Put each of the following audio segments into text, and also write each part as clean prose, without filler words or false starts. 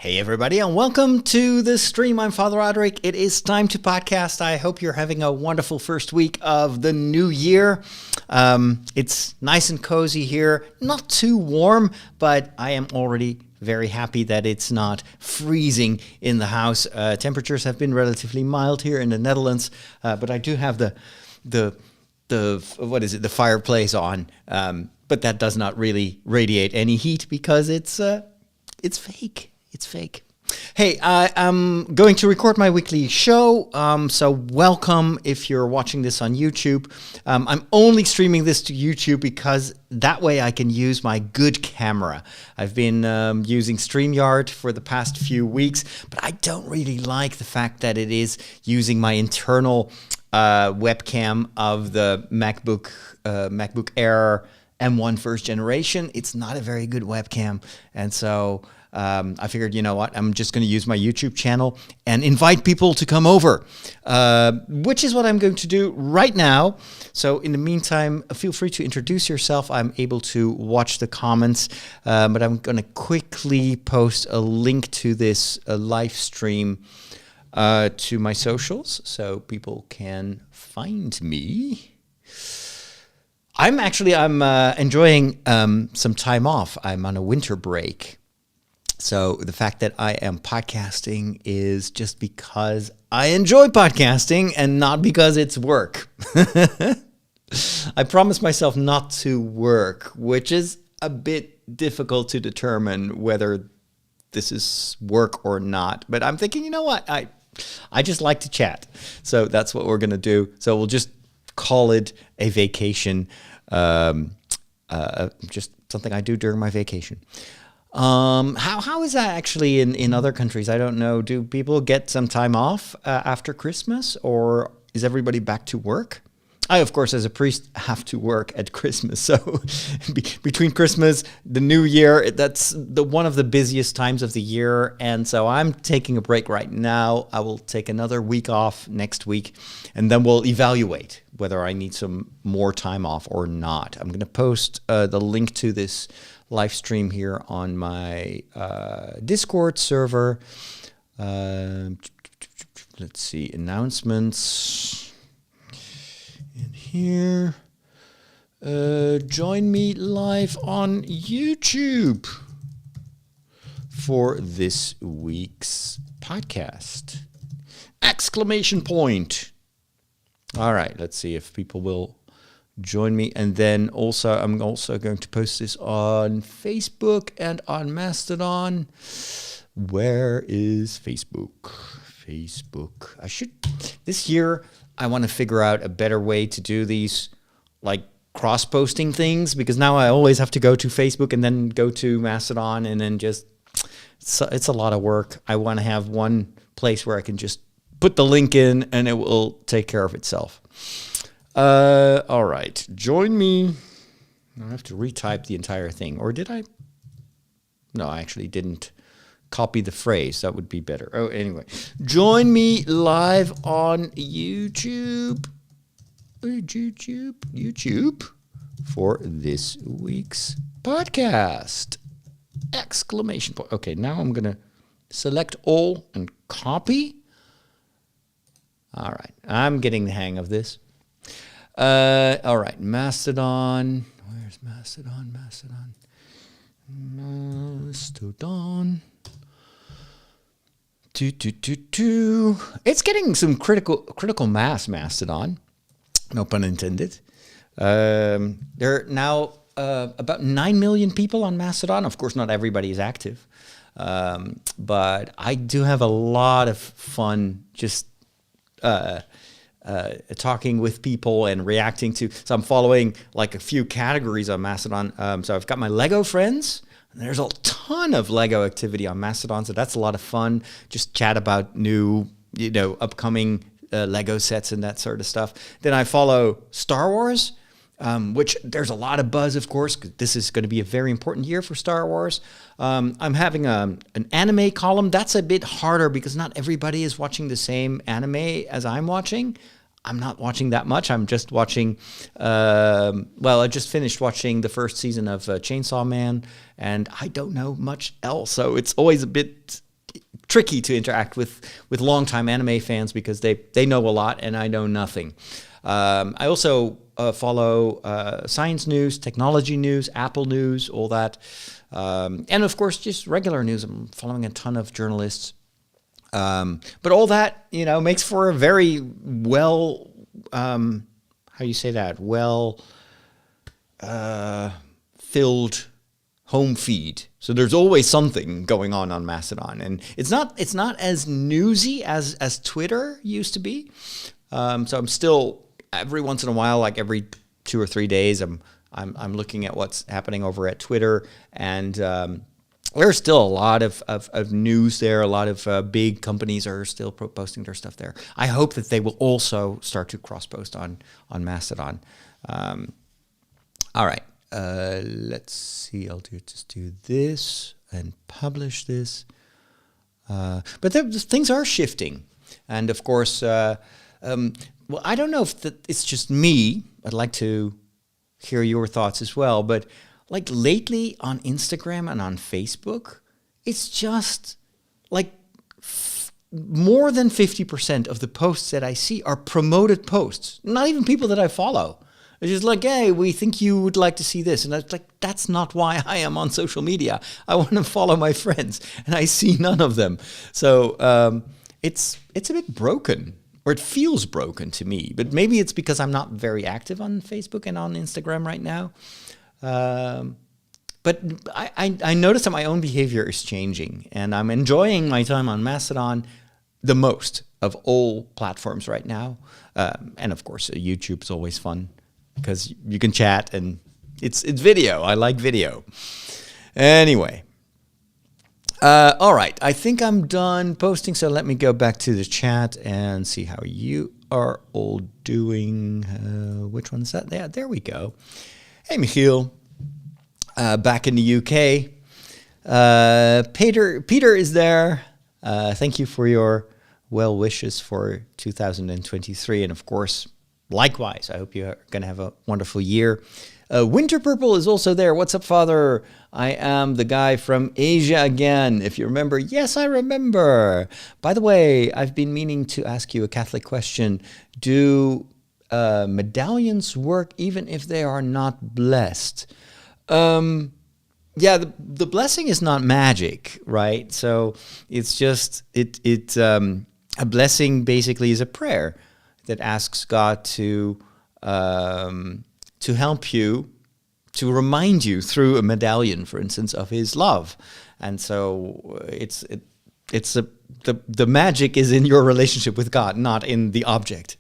Hey everybody, and welcome to the stream. I'm Father Roderick. It is time to podcast. I hope you're having a wonderful first week of the new year. It's nice and cozy here, not too warm, but I am already very happy that it's not freezing in the house. Temperatures have been relatively mild here in the Netherlands, but I do have the fireplace on, but that does not really radiate any heat because it's fake. It's fake. Hey, I'm going to record my weekly show, so welcome if you're watching this on YouTube. I'm only streaming this to YouTube because that way I can use my good camera. I've been using StreamYard for the past few weeks, but I don't really like the fact that it is using my internal webcam of the MacBook Air M1 first generation. It's not a very good webcam, and so I figured, you know what, I'm just going to use my YouTube channel and invite people to come over, which is what I'm going to do right now. So in the meantime, feel free to introduce yourself. I'm able to watch the comments, but I'm going to quickly post a link to this live stream to my socials so people can find me. I'm enjoying some time off. I'm on a winter break. So the fact that I am podcasting is just because I enjoy podcasting and not because it's work. I promised myself not to work, which is a bit difficult to determine whether this is work or not. But I'm thinking, you know what? I just like to chat. So that's what we're going to do. So we'll just call it a vacation, just something I do during my vacation. How is that actually in other countries? I don't know. Do people get some time off after Christmas, or is everybody back to work? I, of course, as a priest, have to work at Christmas. So between Christmas, the New Year, that's one of the busiest times of the year. And so I'm taking a break right now. I will take another week off next week, and then we'll evaluate whether I need some more time off or not. I'm going to post the link to this live stream here on my Discord server. Let's see, announcements in here. Join me live on YouTube for this week's podcast. Exclamation point. All right, let's see if people will join me. And then also, I'm also going to post this on Facebook and on Mastodon. Where is Facebook? This year, I want to figure out a better way to do these like cross-posting things, because now I always have to go to Facebook and then go to Mastodon, and then it's a lot of work. I want to have one place where I can just put the link in and it will take care of itself. All right, join me. I have to retype the entire thing, or did I? No, I actually didn't copy the phrase. That would be better. Oh, anyway, join me live on YouTube for this week's podcast. Exclamation point. Okay, now I'm going to select all and copy. All right, I'm getting the hang of this. All right, Mastodon. Where's Mastodon? Mastodon. It's getting some critical mass, Mastodon. No pun intended. There are now about 9 million people on Mastodon. Of course, not everybody is active, but I do have a lot of fun just talking with people and reacting to. So I'm following like a few categories on Mastodon. So I've got my Lego friends. And there's a ton of Lego activity on Mastodon, so that's a lot of fun. Just chat about new, upcoming Lego sets and that sort of stuff. Then I follow Star Wars, which there's a lot of buzz, of course, because this is going to be a very important year for Star Wars. I'm having an anime column. That's a bit harder because not everybody is watching the same anime as I'm watching. I'm not watching that much. I'm just watching, I just finished watching the first season of Chainsaw Man, and I don't know much else. So it's always a bit tricky to interact with longtime anime fans because they know a lot and I know nothing. I also follow science news, technology news, Apple news, all that. And of course, just regular news. I'm following a ton of journalists. But all that, makes for a very well, how do you say that? Well filled home feed. So there's always something going on Mastodon. And it's not as newsy as Twitter used to be. So I'm still, every once in a while, like every 2 or 3 days, I'm looking at what's happening over at Twitter, and there's still a lot of news there. A lot of big companies are still posting their stuff there. I hope that they will also start to cross-post on Mastodon. All right, let's see. I'll just do this and publish this. But things are shifting, and of course, well, I don't know if it's just me. I'd like to hear your thoughts as well, but like lately on Instagram and on Facebook, it's just like more than 50% of the posts that I see are promoted posts, not even people that I follow. It's just like, hey, we think you would like to see this. And it's like, that's not why I am on social media. I want to follow my friends, and I see none of them. So it's a bit broken, or it feels broken to me. But maybe it's because I'm not very active on Facebook and on Instagram right now. But I notice that my own behavior is changing, and I'm enjoying my time on Mastodon the most of all platforms right now. And of course, YouTube is always fun because you can chat and it's video. I like video. Anyway. All right. I think I'm done posting, so let me go back to the chat and see how you are all doing. Which one is that? Yeah, there we go. Hey, Michiel. Back in the UK. Peter is there. Thank you for your well wishes for 2023. And of course, likewise, I hope you're going to have a wonderful year. Winter Purple is also there. What's up, Father? I am the guy from Asia again. If you remember, yes, I remember. By the way, I've been meaning to ask you a Catholic question. Do medallions work even if they are not blessed? Yeah, the blessing is not magic, right? So it's just a blessing basically is a prayer that asks God to help you, to remind you through a medallion, for instance, of His love. And so the magic is in your relationship with God, not in the object.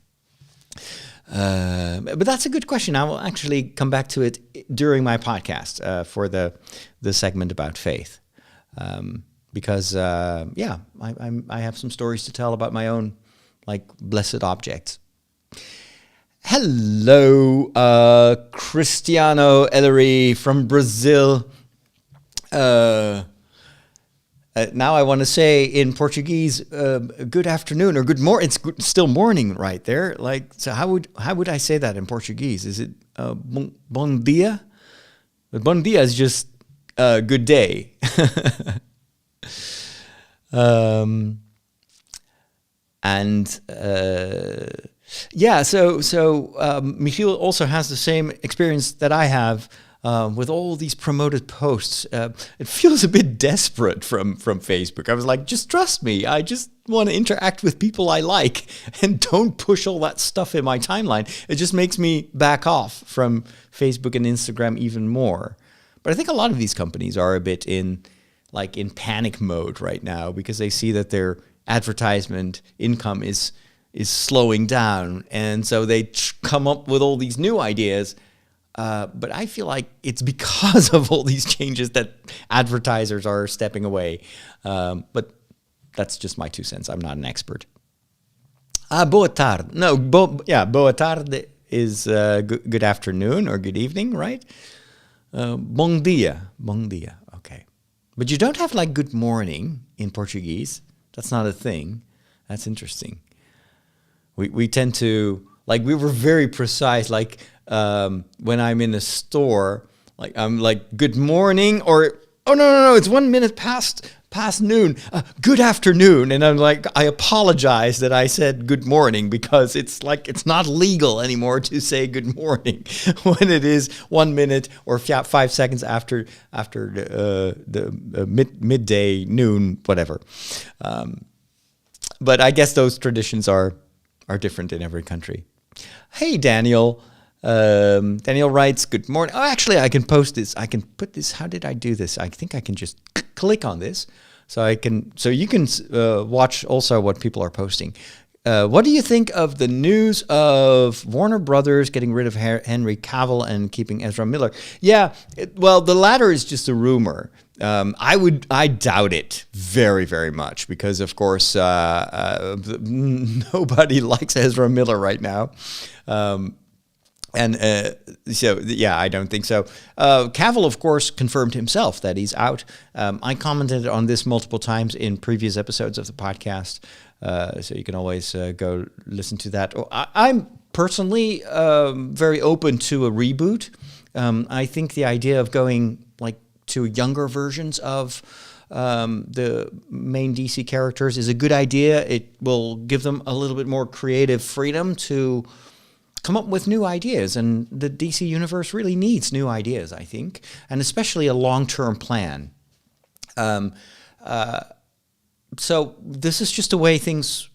But that's a good question. I will actually come back to it during my podcast for the segment about faith, because I have some stories to tell about my own blessed objects. Hello, Cristiano Ellery from Brazil. Now I want to say in Portuguese, good afternoon or good morning. It's still morning right there. So how would I say that in Portuguese? Is it bom dia? Bom dia is just good day. So Michiel also has the same experience that I have. With all these promoted posts, it feels a bit desperate from Facebook. I was like, just trust me. I just want to interact with people I like, and don't push all that stuff in my timeline. It just makes me back off from Facebook and Instagram even more. But I think a lot of these companies are a bit in panic mode right now because they see that their advertisement income is slowing down, and so they come up with all these new ideas. But I feel like it's because of all these changes that advertisers are stepping away. But that's just my 2 cents. I'm not an expert. Boa tarde. No, boa tarde is good afternoon or good evening, right? Bom dia. Bom dia. Okay. But you don't have good morning in Portuguese. That's not a thing. That's interesting. We tend to, we were very precise, when I'm in a store, I'm like, good morning, or oh no, it's 1 minute past noon. Good afternoon. And I'm like, I apologize that I said good morning, because it's like, it's not legal anymore to say good morning when it is 1 minute or 5 seconds after the midday, noon, whatever. But I guess those traditions are different in every country. Hey, Daniel. Daniel writes, good morning. Oh, actually, I can post this. I can put this. How did I do this? I think I can just click on this. So you can watch also what people are posting. What do you think of the news of Warner Brothers getting rid of Henry Cavill and keeping Ezra Miller? Yeah, well, the latter is just a rumor. I doubt it very, very much, because of course nobody likes Ezra Miller right now. So, yeah, I don't think so. Cavill, of course, confirmed himself that he's out. I commented on this multiple times in previous episodes of the podcast, so you can always go listen to that. I'm personally very open to a reboot. I think the idea of going like to younger versions of the main DC characters is a good idea. It will give them a little bit more creative freedom to come up with new ideas, and the DC universe really needs new ideas, I think, and especially a long-term plan. So this is just the way things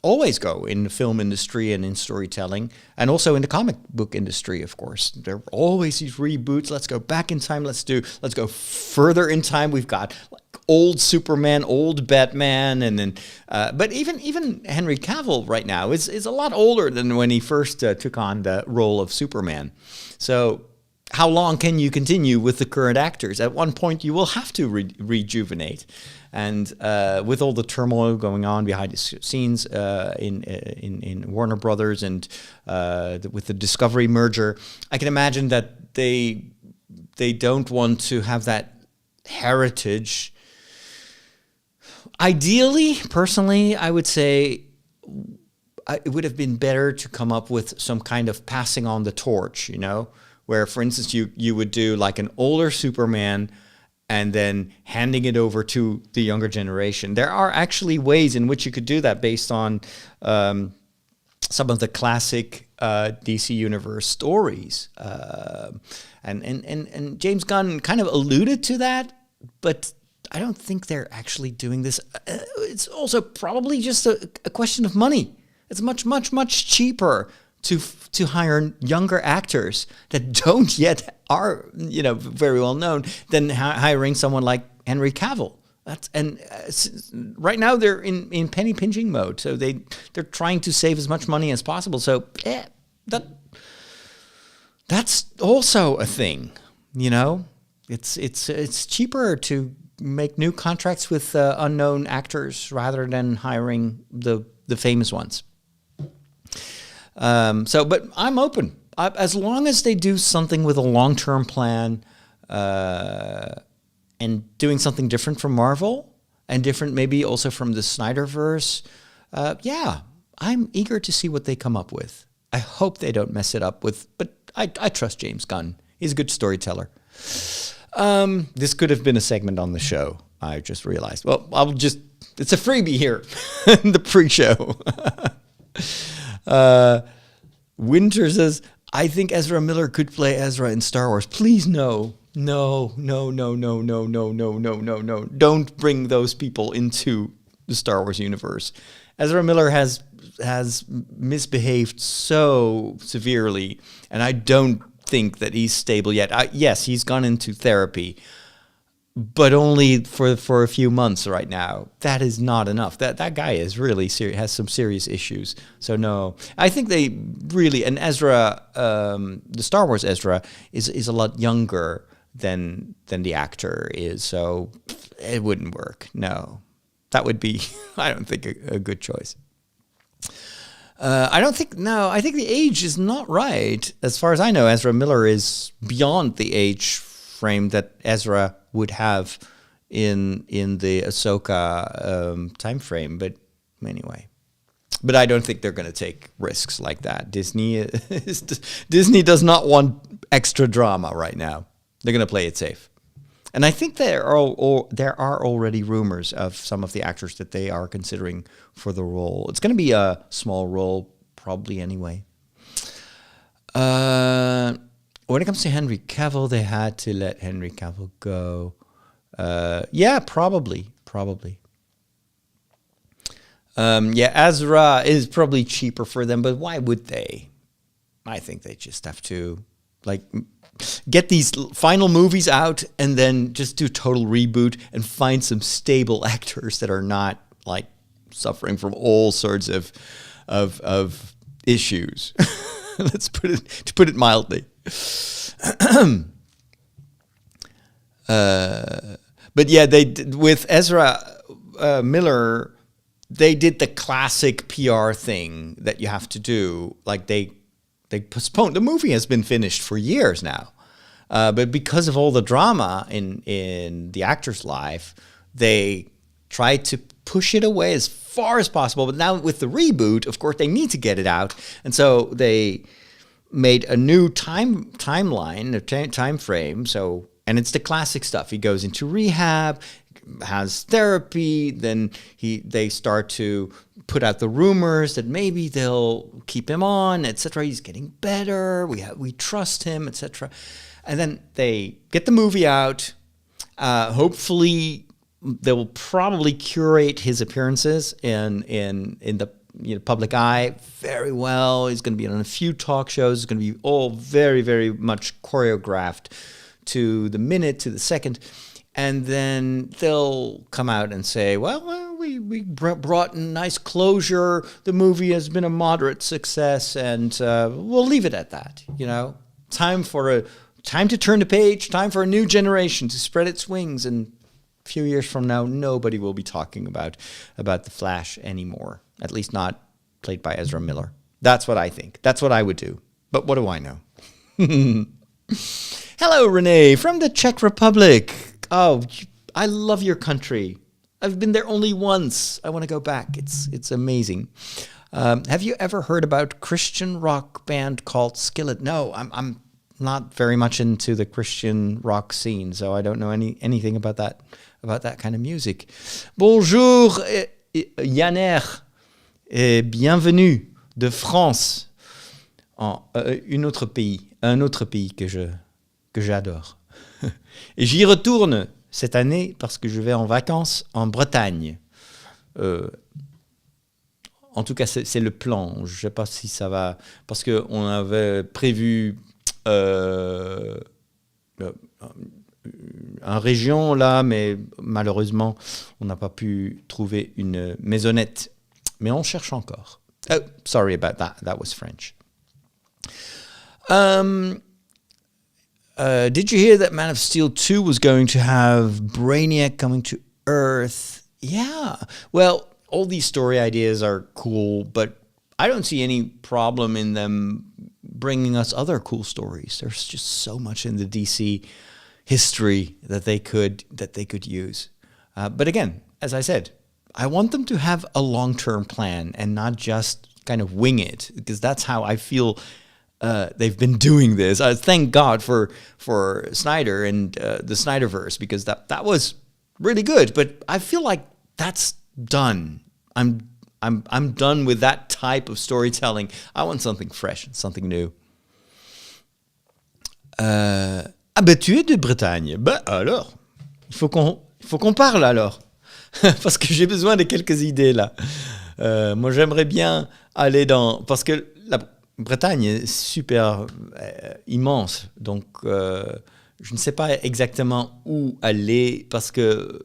always go in the film industry and in storytelling, and also in the comic book industry, of course. There are always these reboots. Let's go back in time. Let's go further in time. We've got old Superman, old Batman, and then, but even Henry Cavill right now is a lot older than when he first took on the role of Superman. So how long can you continue with the current actors? At one point, you will have to rejuvenate. And with all the turmoil going on behind the scenes in Warner Brothers and with the Discovery merger, I can imagine that they don't want to have that heritage. Ideally, personally, I would say it would have been better to come up with some kind of passing on the torch, where, for instance, you would do like an older Superman and then handing it over to the younger generation. There are actually ways in which you could do that based on some of the classic DC Universe stories. And James Gunn kind of alluded to that, but I don't think they're actually doing this. It's also probably just a question of money. It's much, much, much cheaper to hire younger actors that don't yet are very well known than hiring someone like Henry Cavill. Right now they're in penny pinching mode, so they're trying to save as much money as possible. So that's also a thing, It's cheaper to make new contracts with unknown actors rather than hiring the famous ones. But I'm open. As long as they do something with a long-term plan and doing something different from Marvel and different maybe also from the Snyderverse, I'm eager to see what they come up with. I hope they don't mess it up but I trust James Gunn. He's a good storyteller. This could have been a segment on the show, I just realized. Well, it's a freebie here in the pre-show. Winter says, I think Ezra Miller could play Ezra in Star Wars. Please, no. No. Don't bring those people into the Star Wars universe. Ezra Miller has misbehaved so severely, and I don't think that he's stable yet. Yes, he's gone into therapy, but only for a few months right now. That is not enough. That guy is really has some serious issues. So no, I think they really, and Ezra, the Star Wars Ezra is a lot younger than the actor is. So it wouldn't work. No, that would be, I don't think, a good choice. I think the age is not right. As far as I know, Ezra Miller is beyond the age frame that Ezra would have in the Ahsoka time frame. But anyway, I don't think they're going to take risks like that. Disney does not want extra drama right now. They're going to play it safe. And I think there are already rumors of some of the actors that they are considering for the role. It's going to be a small role, probably anyway. When it comes to Henry Cavill, they had to let Henry Cavill go. Yeah, probably. Ezra is probably cheaper for them, but why would they? I think they just have to get these final movies out and then just do a total reboot and find some stable actors that are not suffering from all sorts of issues. Let's put it mildly. But yeah, they did, with Ezra Miller, they did the classic PR thing that you have to do. They postponed. The movie has been finished for years now. But because of all the drama in the actor's life, they tried to push it away as far as possible. But now with the reboot, of course, they need to get it out. And so they made a new timeline, a time frame. So, and it's the classic stuff. He goes into rehab, has therapy, then they start to put out the rumors that maybe they'll keep him on, etc. He's getting better. We trust him, etc. And then they get the movie out. Hopefully, they will probably curate his appearances in the public eye very well. He's going to be on a few talk shows. It's going to be all very, very much choreographed to the minute, to the second. And then they'll come out and say, well, we brought in nice closure. The movie has been a moderate success, and we'll leave it at that. Time to turn the page. Time for a new generation to spread its wings. And a few years from now, nobody will be talking about the Flash anymore. At least not played by Ezra Miller. That's what I think. That's what I would do. But what do I know? Hello, Renee from the Czech Republic. Oh, I love your country. I've been there only once. I want to go back. It's amazing. Have you ever heard about Christian rock band called Skillet? No, I'm not very much into the Christian rock scene, so I don't know anything about that kind of music. Bonjour, Yanner, et bienvenue de France, un autre pays que j'adore. Et j'y retourne cette année parce que je vais en vacances en Bretagne. En tout cas, c'est le plan. Je ne sais pas si ça va... Parce qu'on avait prévu une région là, mais malheureusement, on n'a pas pu trouver une maisonnette. Mais on cherche encore. Oh, sorry about that. That was French. Did you hear that Man of Steel 2 was going to have Brainiac coming to Earth? Yeah. Well, all these story ideas are cool, but I don't see any problem in them bringing us other cool stories. There's just so much in the DC history that they could use. But again, as I said, I want them to have a long-term plan and not just kind of wing it, because that's how I feel they've been doing this. Thank God for Snyder and the Snyderverse, because that was really good. But I feel like that's done. I'm done with that type of storytelling. I want something fresh, something new. Ah ben tu es de Bretagne. Ben alors, il faut qu'on parle alors. Parce que j'ai besoin de quelques idées là. Moi j'aimerais bien aller parce que la Bretagne est super immense. Donc je ne sais pas exactement où aller, parce que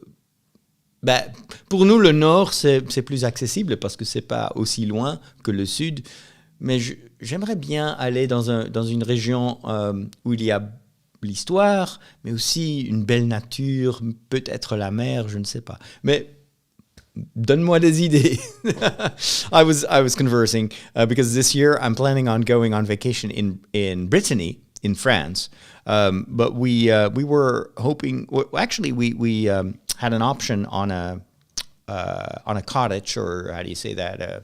pour nous, le nord, c'est plus accessible parce que c'est pas aussi loin que le sud. Mais j'aimerais bien aller dans une région où il y a l'histoire, mais aussi une belle nature, peut-être la mer, je ne sais pas. Mais donne-moi des idées. I was conversing because this year I'm planning on going on vacation in Brittany, in France. But we were hoping. Well, actually, we had an option on a cottage, or how do you say that?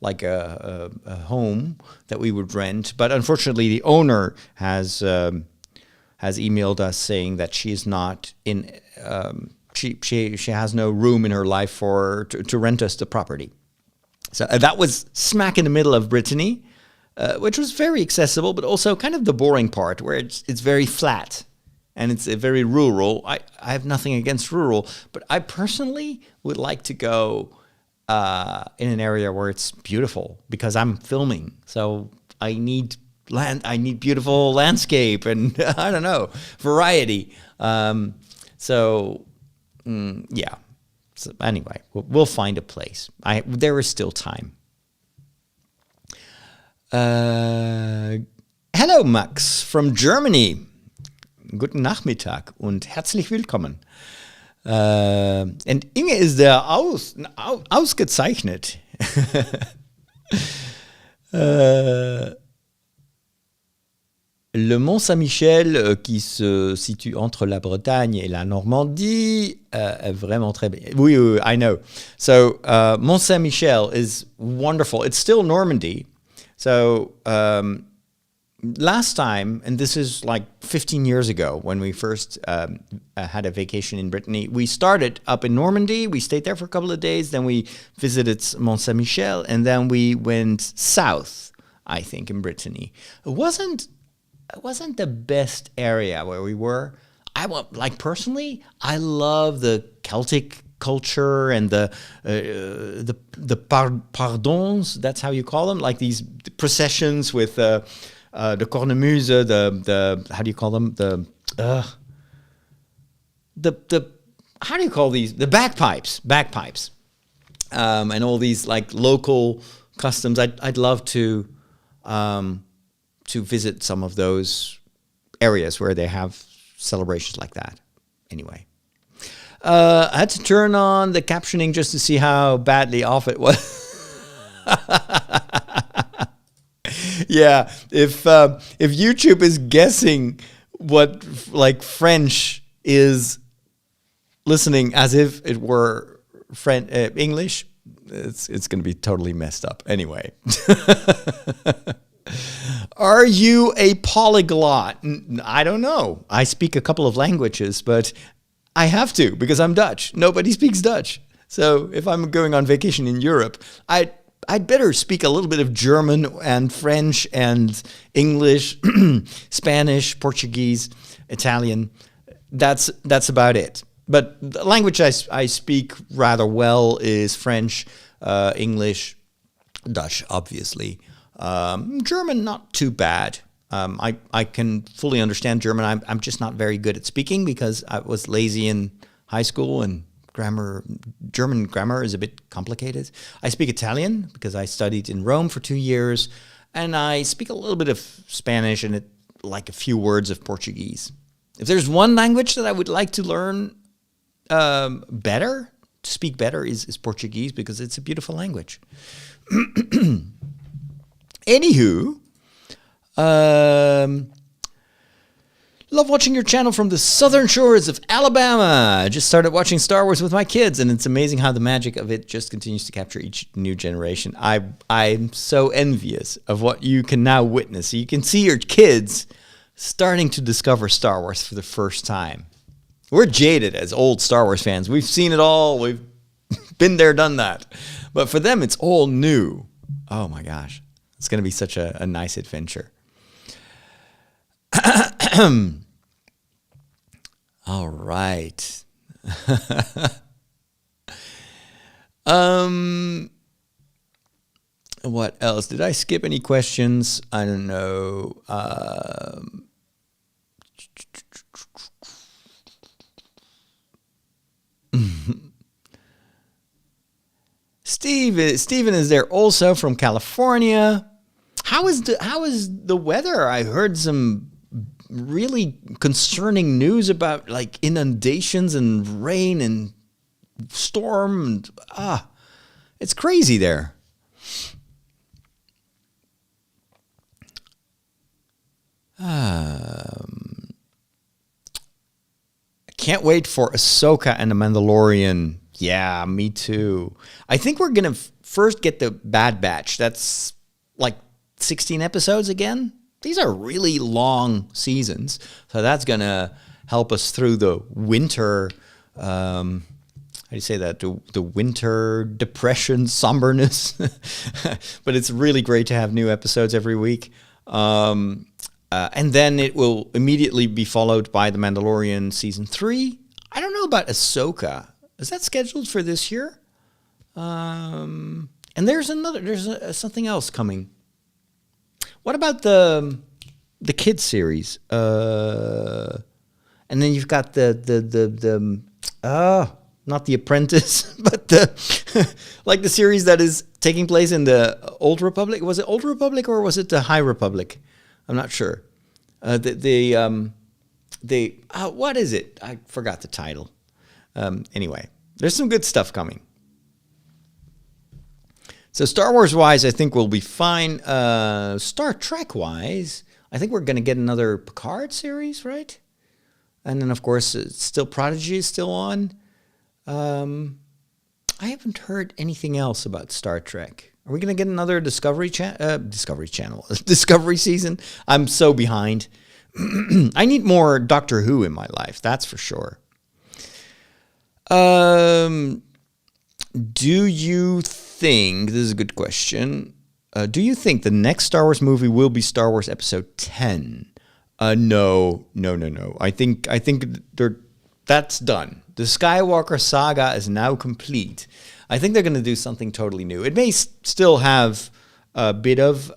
Like a home that we would rent. But unfortunately, the owner has has emailed us saying that she is not in. She has no room in her life to rent us the property. So that was smack in the middle of Brittany, which was very accessible, but also kind of the boring part where it's very flat and it's very rural. I have nothing against rural, but I personally would like to go in an area where it's beautiful because I'm filming. So I need land. I need beautiful landscape and I don't know, variety. Yeah. So anyway, we'll find a place. There is still time. Hello, Max from Germany. Guten Nachmittag und herzlich willkommen. Und Inge ist ausgezeichnet. Le Mont Saint-Michel, qui se situe entre la Bretagne et la Normandie, est vraiment très bien. Oui, I know. So, Mont Saint-Michel is wonderful. It's still Normandy. So, last time, and this is like 15 years ago when we first had a vacation in Brittany, we started up in Normandy. We stayed there for a couple of days. Then we visited Mont Saint-Michel, and then we went south, I think, in Brittany. It wasn't the best area where we were. Personally, I love the Celtic culture and the pardons. That's how you call them, like these processions with the cornemuse, the how do you call them, the how do you call these, the bagpipes, and all these like local customs. I'd love to visit some of those areas where they have celebrations like that. Anyway, I had to turn on the captioning just to see how badly off it was. Yeah, if YouTube is guessing what like French is listening as if it were English, it's going to be totally messed up. Anyway. Are you a polyglot? I don't know. I speak a couple of languages, but I have to because I'm Dutch. Nobody speaks Dutch. So if I'm going on vacation in Europe, I'd better speak a little bit of German and French and English, Spanish, Portuguese, Italian. That's about it. But the language I speak rather well is French, English, Dutch, obviously. German, not too bad. I can fully understand German. I'm just not very good at speaking because I was lazy in high school and German grammar is a bit complicated. I speak Italian because I studied in Rome for 2 years, and I speak a little bit of Spanish and like a few words of Portuguese. If there's one language that I would like to learn to speak better is Portuguese because it's a beautiful language. Anywho, love watching your channel from the southern shores of Alabama. I just started watching Star Wars with my kids, and it's amazing how the magic of it just continues to capture each new generation. I'm so envious of what you can now witness. You can see your kids starting to discover Star Wars for the first time. We're jaded as old Star Wars fans. We've seen it all. We've been there, done that. But for them, it's all new. Oh my gosh. It's going to be such a nice adventure. All right. What else? Did I skip any questions? I don't know. Steven is there also from California. How is the weather? I heard some really concerning news about like inundations and rain and storm. It's crazy there. I can't wait for Ahsoka and the Mandalorian. Yeah, me too. I think we're going to first get the Bad Batch. That's like 16 episodes again. these are really long seasons. So that's going to help us through the winter, how do you say that? The winter depression, somberness. But it's really great to have new episodes every week. And then it will immediately be followed by The Mandalorian Season 3. I don't know about Ahsoka. Is that scheduled for this year? And there's something else coming. What about the kids series? And then you've got not The Apprentice, but the series that is taking place in the Old Republic. Was it Old Republic or was it the High Republic? I'm not sure. What is it? I forgot the title. Anyway, there's some good stuff coming. So Star Wars-wise, I think we'll be fine. Star Trek-wise, I think we're going to get another Picard series, right? And then, of course, still Prodigy is still on. I haven't heard anything else about Star Trek. Are we going to get another Discovery Channel Discovery season? I'm so behind. I need more Doctor Who in my life, that's for sure. Do you think, this is a good question, do you think the next Star Wars movie will be Star Wars Episode 10? No. I think that's done. The Skywalker saga is now complete. I think they're going to do something totally new. It may still have a bit of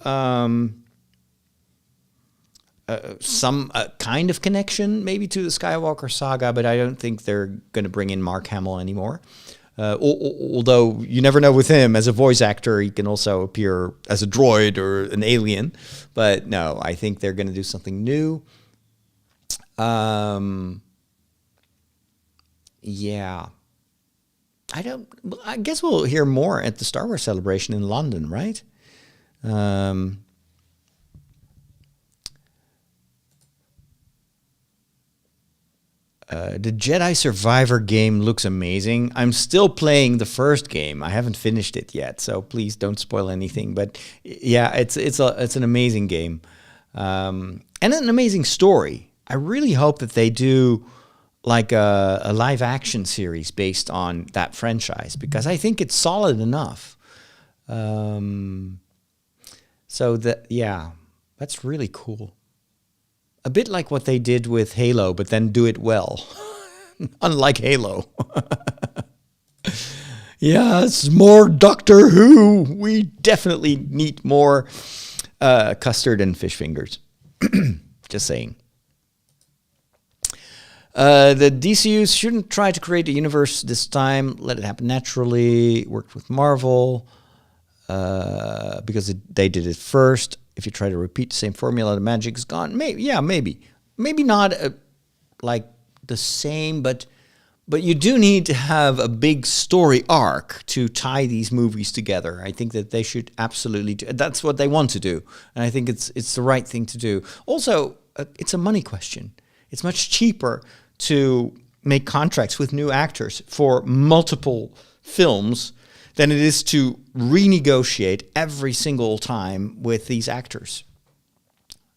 some kind of connection maybe to the Skywalker saga, but I don't think they're going to bring in Mark Hamill anymore. Although you never know with him, as a voice actor, he can also appear as a droid or an alien. But no, I think they're going to do something new. Yeah. I guess we'll hear more at the Star Wars celebration in London, right? The Jedi Survivor game looks amazing. I'm still playing the first game. I haven't finished it yet, so please don't spoil anything. But yeah, it's an amazing game, and an amazing story. I really hope that they do like a live action series based on that franchise, because I think it's solid enough. So that's really cool. A bit like what they did with Halo, but then do it well. Unlike Halo. Yes, more Doctor Who. We definitely need more custard and fish fingers. Just saying. The DCU shouldn't try to create a universe this time. Let it happen naturally. It worked with Marvel because they did it first. If you try to repeat the same formula, the magic's gone. Maybe not like the same, but you do need to have a big story arc to tie these movies together. I think that they should absolutely do. That's what they want to do, and I think it's the right thing to do. Also, it's a money question. It's much cheaper to make contracts with new actors for multiple films than it is to renegotiate every single time with these actors.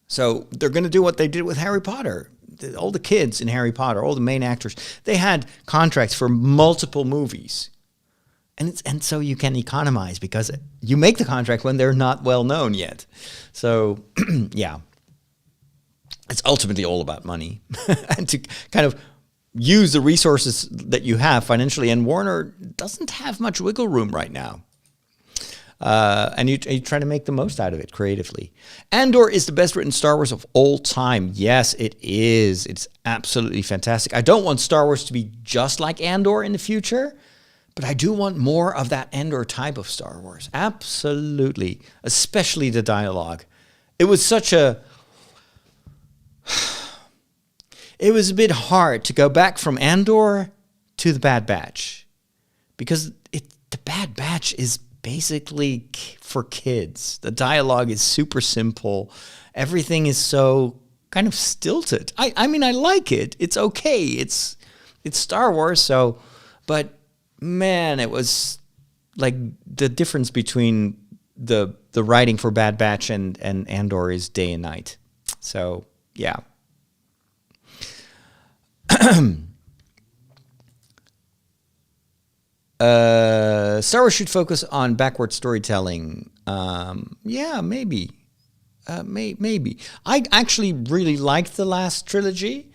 So they're going to do what they did with Harry Potter. All the kids in Harry Potter, all the main actors, they had contracts for multiple movies. And so you can economize because you make the contract when they're not well known yet. So, yeah. It's ultimately all about money and to kind of use the resources that you have financially. And Warner doesn't have much wiggle room right now. And you try to make the most out of it creatively. Andor is the best written Star Wars of all time. Yes, it is. It's absolutely fantastic. I don't want Star Wars to be just like Andor in the future, but I do want more of that Andor type of Star Wars. Absolutely. Especially the dialogue. It was such a... It was a bit hard to go back from Andor to The Bad Batch because The Bad Batch is basically for kids. The dialogue is super simple. Everything is so kind of stilted. I mean, I like it. It's okay. It's Star Wars, but man, it was like the difference between the writing for Bad Batch and Andor is day and night. So yeah. Star Wars should focus on backward storytelling. Yeah, maybe. Maybe. I actually really liked the last trilogy.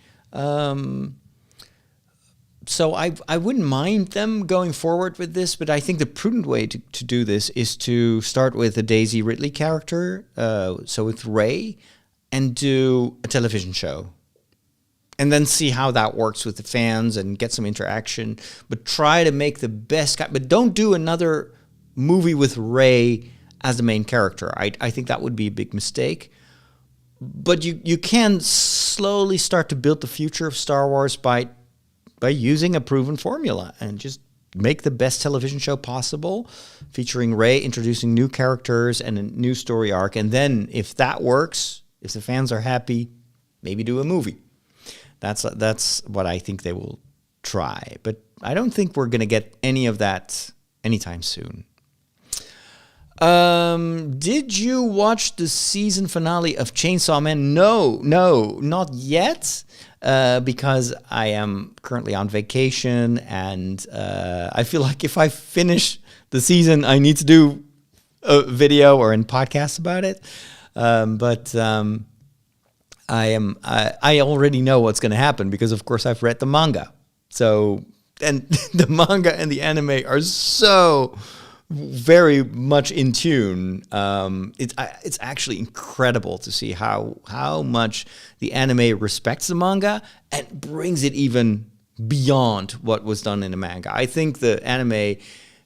So I wouldn't mind them going forward with this, but I think the prudent way to do this is to start with a Daisy Ridley character, so with Rey, and do a television show. And then see how that works with the fans and get some interaction. But try to make the best guy. But don't do another movie with Rey as the main character. I think that would be a big mistake. But you can slowly start to build the future of Star Wars by using a proven formula and just make the best television show possible, featuring Rey, introducing new characters and a new story arc. And then if that works, if the fans are happy, maybe do a movie. That's what I think they will try. But I don't think we're going to get any of that anytime soon. Did you watch the season finale of Chainsaw Man? No, not yet. Because I am currently on vacation and I feel like if I finish the season, I need to do a video or a podcast about it. But I already know what's going to happen because, of course, I've read the manga. So, and the manga and the anime are so very much in tune. It's actually incredible to see how much the anime respects the manga and brings it even beyond what was done in the manga. I think the anime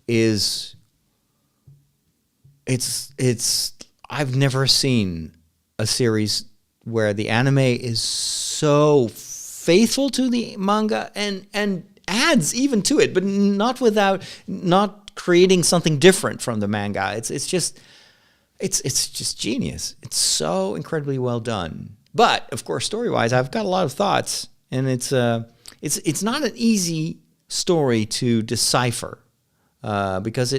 is I've never seen a series where the anime is so faithful to the manga and adds even to it, but not creating something different from the manga. It's just genius. It's so incredibly well done. But of course, story-wise, I've got a lot of thoughts, and it's not an easy story to decipher because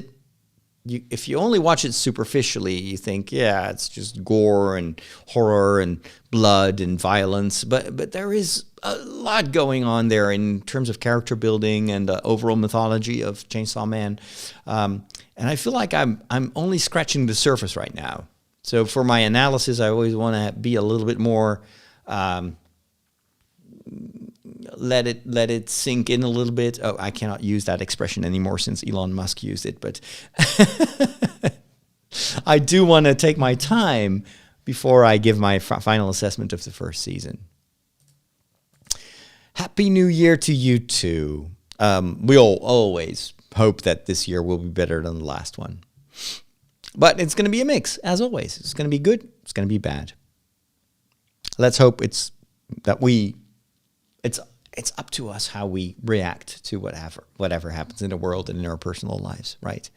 if you only watch it superficially, you think, yeah, it's just gore and horror and blood and violence. But there is a lot going on there in terms of character building and the overall mythology of Chainsaw Man. And I feel like I'm only scratching the surface right now. So for my analysis, I always want to be a little bit more, let it sink in a little bit. Oh, I cannot use that expression anymore since Elon Musk used it, but I do want to take my time before I give my final assessment of the first season. Happy New Year to you too. We all always hope that this year will be better than the last one. But it's going to be a mix, as always. It's going to be good. It's going to be bad. Let's hope it's up to us how we react to whatever happens in the world and in our personal lives, right?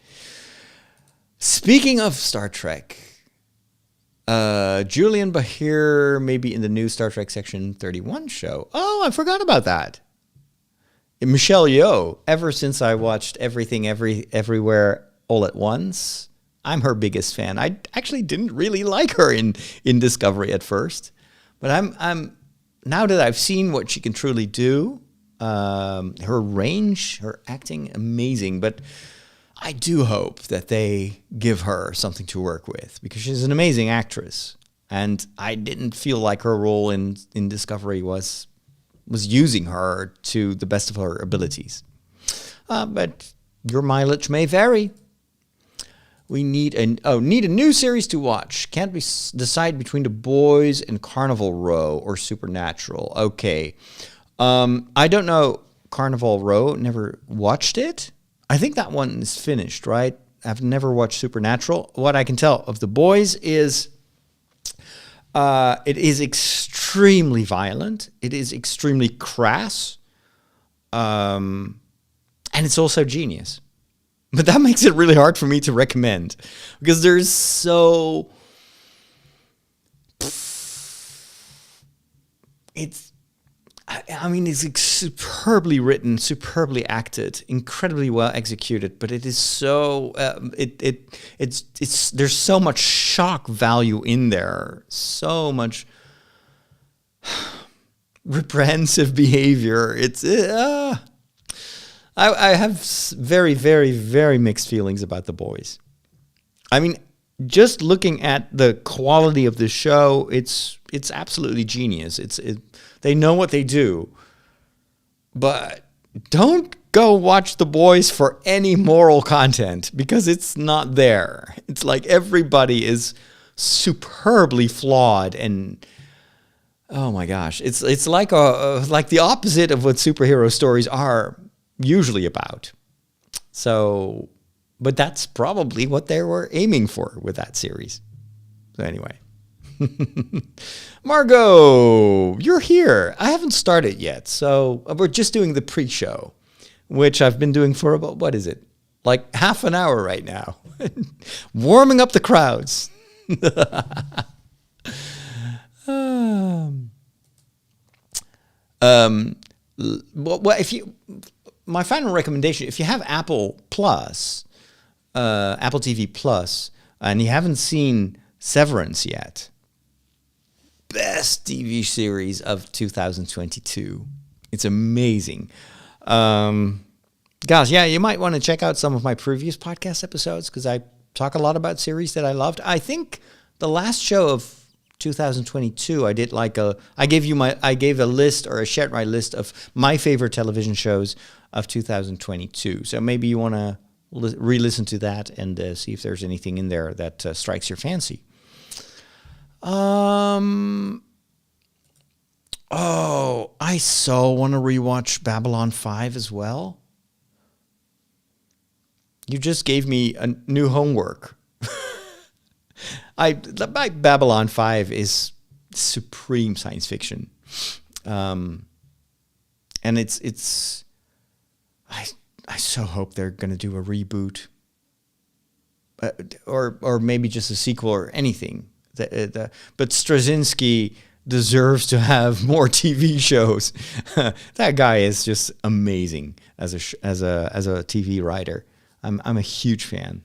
Speaking of Star Trek, Julian Bahir may be in the new Star Trek Section 31 show. Oh, I forgot about that. And Michelle Yeoh, ever since I watched Everything Everywhere All at Once, I'm her biggest fan. I actually didn't really like her in Discovery at first, but I'm now that I've seen what she can truly do, her range, her acting, amazing. But I do hope that they give her something to work with because she's an amazing actress. And I didn't feel like her role in Discovery was using her to the best of her abilities. But your mileage may vary. We need a new series to watch. Can't we decide between The Boys and Carnival Row or Supernatural? Okay. I don't know Carnival Row. Never watched it. I think that one is finished, right? I've never watched Supernatural. What I can tell of The Boys is it is extremely violent. It is extremely crass. And it's also genius. But that makes it really hard for me to recommend because there's so... I mean, it's superbly written, superbly acted, incredibly well executed. But it is so it's there's so much shock value in there, so much reprehensive behavior. It's I have very, very, very mixed feelings about The Boys. I mean, just looking at the quality of the show, it's absolutely genius. They know what they do. But don't go watch The Boys for any moral content, because it's not there. It's like everybody is superbly flawed, and oh my gosh, it's like like the opposite of what superhero stories are usually about. So, but that's probably what they were aiming for with that series. So anyway. Margot, you're here. I haven't started yet, so we're just doing the pre-show, which I've been doing for about, what is it? Like half an hour right now. Warming up the crowds. Well, my final recommendation, if you have Apple Plus, Apple TV Plus, and you haven't seen Severance yet, best TV series of 2022. It's amazing. Guys, yeah, you might want to check out some of my previous podcast episodes, because I talk a lot about series that I loved. I think the last show of 2022, I gave a list, or a shared my list of my favorite television shows of 2022. So maybe you want to re-listen to that and see if there's anything in there that strikes your fancy. Oh, I so want to rewatch Babylon 5 as well. You just gave me a new homework. Babylon 5 is supreme science fiction. And I so hope they're going to do a reboot, or maybe just a sequel or anything. But Straczynski deserves to have more TV shows. That guy is just amazing as a TV writer. I'm a huge fan.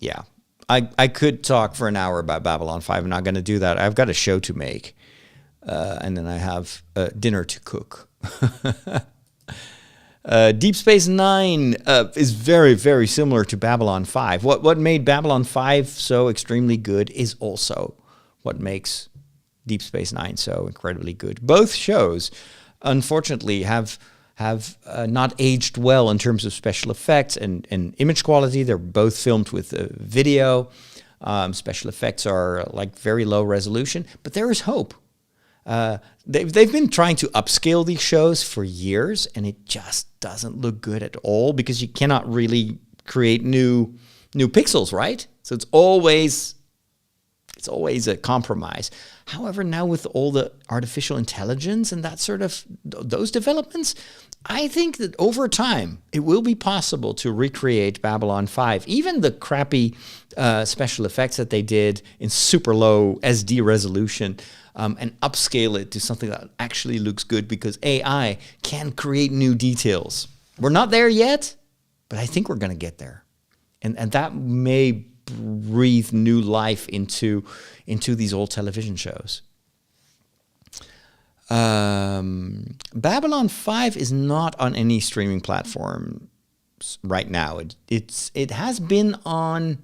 Yeah, I could talk for an hour about Babylon 5. I'm not going to do that. I've got a show to make, and then I have dinner to cook. Deep Space Nine is very, very similar to Babylon 5. What made Babylon 5 so extremely good is also what makes Deep Space Nine so incredibly good. Both shows, unfortunately, have not aged well in terms of special effects and image quality. They're both filmed with video. Special effects are like very low resolution, but there is hope. They've been trying to upscale these shows for years, and it just doesn't look good at all, because you cannot really create new pixels, right? So it's always a compromise. However, now with all the artificial intelligence and that sort of those developments, I think that over time it will be possible to recreate Babylon 5. Even the crappy special effects that they did in super low SD resolution, and upscale it to something that actually looks good, because AI can create new details. We're not there yet, but I think we're going to get there. And that may breathe new life into these old television shows. Babylon 5 is not on any streaming platform right now. It has been on,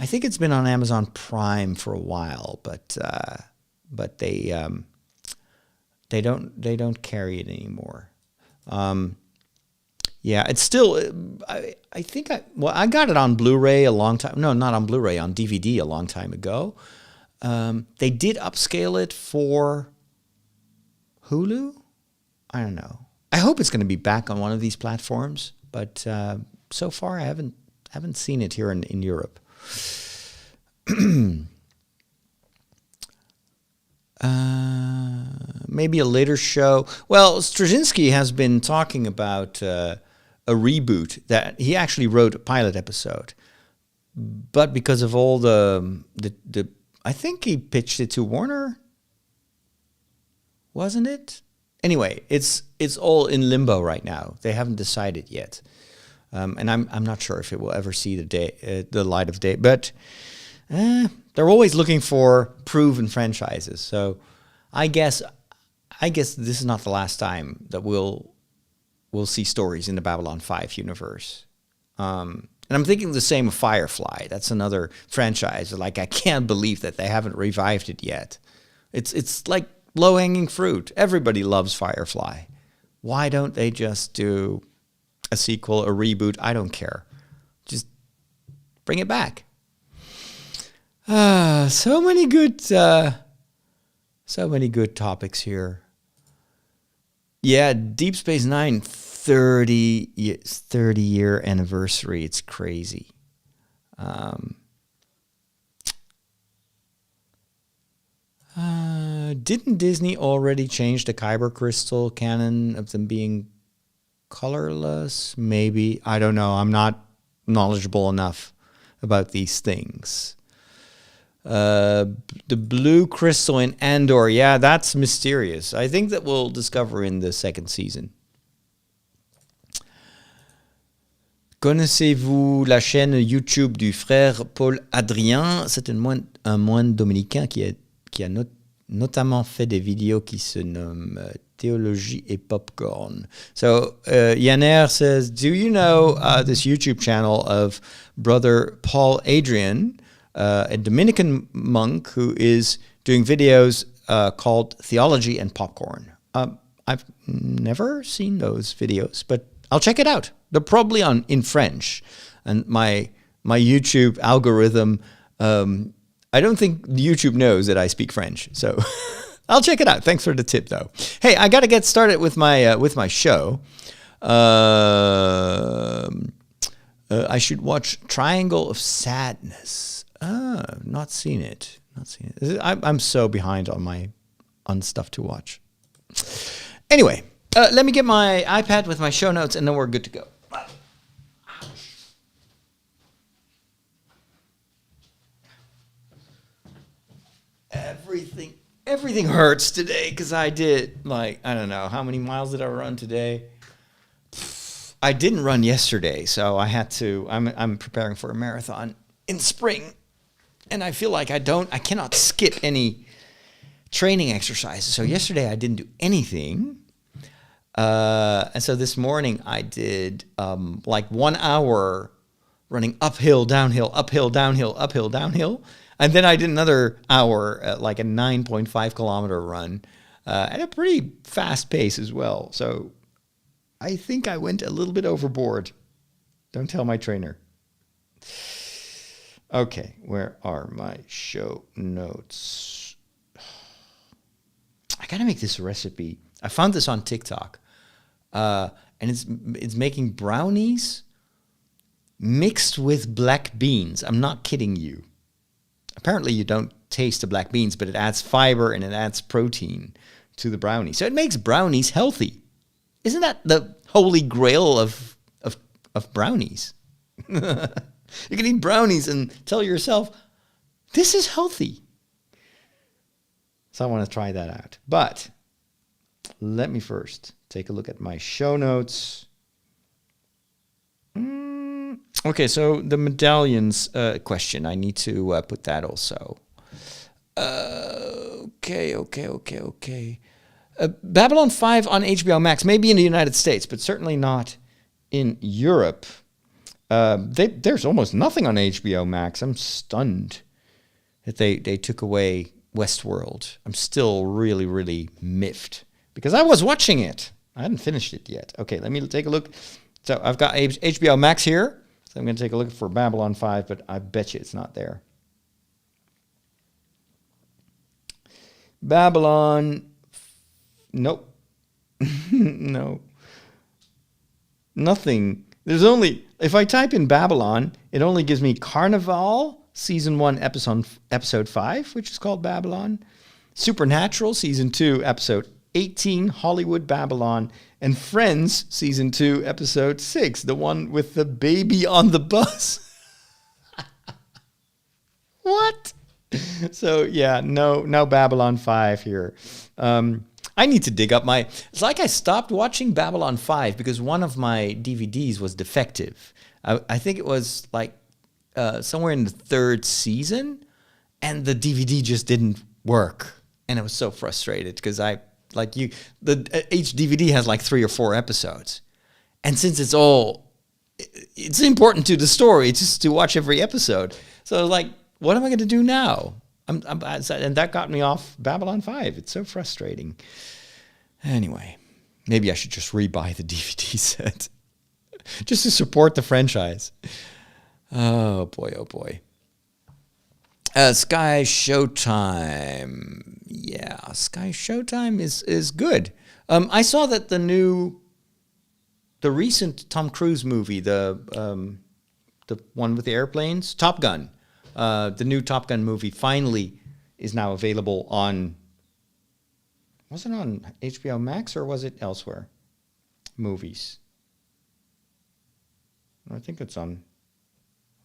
I think it's been on Amazon Prime for a while, but they don't carry it anymore. Yeah, it's still, I think I got it on Blu-ray a long time, no, not on Blu-ray, on DVD a long time ago. They did upscale it for Hulu? I don't know. I hope it's going to be back on one of these platforms, but so far I haven't seen it here in Europe. Maybe a later show. Well, Straczynski has been talking about a reboot that he actually wrote a pilot episode, but because of all the I think he pitched it to Warner, wasn't it? Anyway, it's all in limbo right now. They haven't decided yet, and I'm not sure if it will ever see the light of day. But they're always looking for proven franchises. So I guess this is not the last time that we'll see stories in the Babylon 5 universe. And I'm thinking the same of Firefly. That's another franchise. Like, I can't believe that they haven't revived it yet. It's like low-hanging fruit. Everybody loves Firefly. Why don't they just do a sequel, a reboot? I don't care. Just bring it back. So many good topics here. Yeah, Deep Space Nine 30-year anniversary. It's crazy. Didn't Disney already change the Kyber crystal canon of them being colorless? Maybe. I don't know. I'm not knowledgeable enough about these things. The blue crystal in Andor. Yeah, that's mysterious. I think that we'll discover in the second season. Connaissez-vous la chaîne YouTube du frère Paul Adrien? C'est un moine dominicain qui a notamment fait des vidéos qui se nomment Théologie et Popcorn. So Yanner says, do you know this YouTube channel of Brother Paul Adrian, a Dominican monk who is doing videos called Theology and Popcorn? I've never seen those videos, but I'll check it out. They're probably in French, and my YouTube algorithm. I don't think YouTube knows that I speak French, so I'll check it out. Thanks for the tip, though. Hey, I got to get started with my show. I should watch Triangle of Sadness. Not seen it. I'm so behind on stuff to watch. Anyway, let me get my iPad with my show notes, and then we're good to go. Everything hurts today because I did, I don't know, how many miles did I run today? I didn't run yesterday, so I had to. I'm preparing for a marathon in spring, and I feel like I cannot skip any training exercises. So yesterday I didn't do anything. And so this morning I did 1 hour running uphill, downhill, uphill, downhill, uphill, downhill. And then I did another hour, a 9.5 kilometer run at a pretty fast pace as well. So I think I went a little bit overboard. Don't tell my trainer. Okay, where are my show notes? I gotta make this recipe. I found this on TikTok. And it's making brownies mixed with black beans. I'm not kidding you. Apparently you don't taste the black beans, but it adds fiber and it adds protein to the brownie. So it makes brownies healthy. Isn't that the holy grail of brownies? You can eat brownies and tell yourself, this is healthy. So I want to try that out. But let me first take a look at my show notes. Okay, so the medallions question, I need to put that also. Okay. Babylon 5 on HBO Max, maybe in the United States, but certainly not in Europe. There's almost nothing on HBO Max. I'm stunned that they took away Westworld. I'm still really, really miffed because I was watching it. I hadn't finished it yet. Okay, let me take a look. So I've got HBO Max here. So I'm going to take a look for Babylon 5, but I bet you it's not there. Babylon. Nope. No. Nothing. There's only, if I type in Babylon, it only gives me Carnival, Season 1, Episode 5, which is called Babylon. Supernatural, Season 2, Episode 18, Hollywood Babylon. And Friends, Season 2, Episode 6, the one with the baby on the bus. What? So yeah, no Babylon 5 here. I need to dig up my. It's like I stopped watching Babylon 5 because one of my DVDs was defective. I think it was like somewhere in the third season, and the DVD just didn't work, and I was so frustrated because the each DVD has like 3 or 4 episodes, and since it's important to the story just to watch every episode. So like, what am I going to do now? And that got me off Babylon 5. It's so frustrating. Anyway, maybe I should just rebuy the DVD set just to support the franchise. Oh boy, oh boy. Sky Showtime. Yeah, Sky Showtime is good. I saw that the recent Tom Cruise movie, the one with the airplanes, Top Gun. The new Top Gun movie finally is now available on. Was it on HBO Max or was it elsewhere? Movies. I think it's on.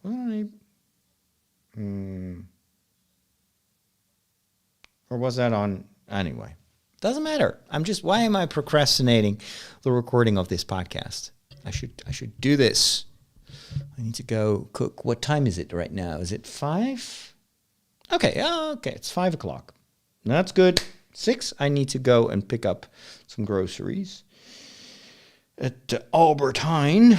Or was that on? Anyway, doesn't matter. Why am I procrastinating the recording of this podcast? I should do this. I need to go cook. What time is it right now? Is it 5? Okay, it's 5 o'clock. That's good. 6, I need to go and pick up some groceries at Albert Heijn.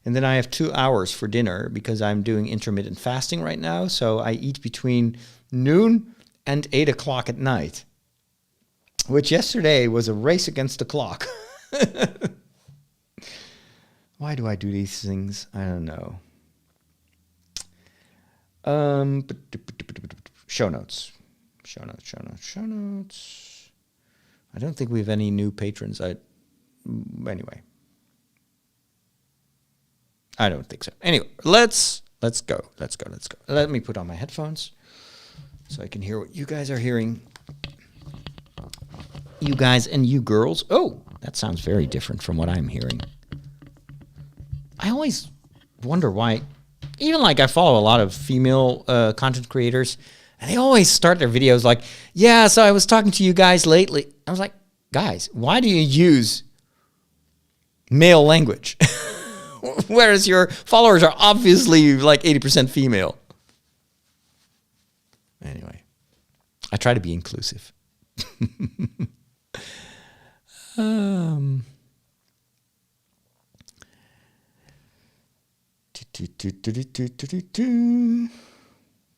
And then I have 2 hours for dinner because I'm doing intermittent fasting right now. So I eat between noon and 8 o'clock at night, which yesterday was a race against the clock. Why do I do these things? I don't know. Show notes. I don't think we have any new patrons. Anyway. I don't think so. Anyway, let's go. Let me put on my headphones so I can hear what you guys are hearing. You guys and you girls. Oh, that sounds very different from what I'm hearing. I always wonder why, even like I follow a lot of female content creators, and they always start their videos like, yeah, so I was talking to you guys lately. I was like, guys, why do you use male language? Whereas your followers are obviously like 80% female. Anyway, I try to be inclusive.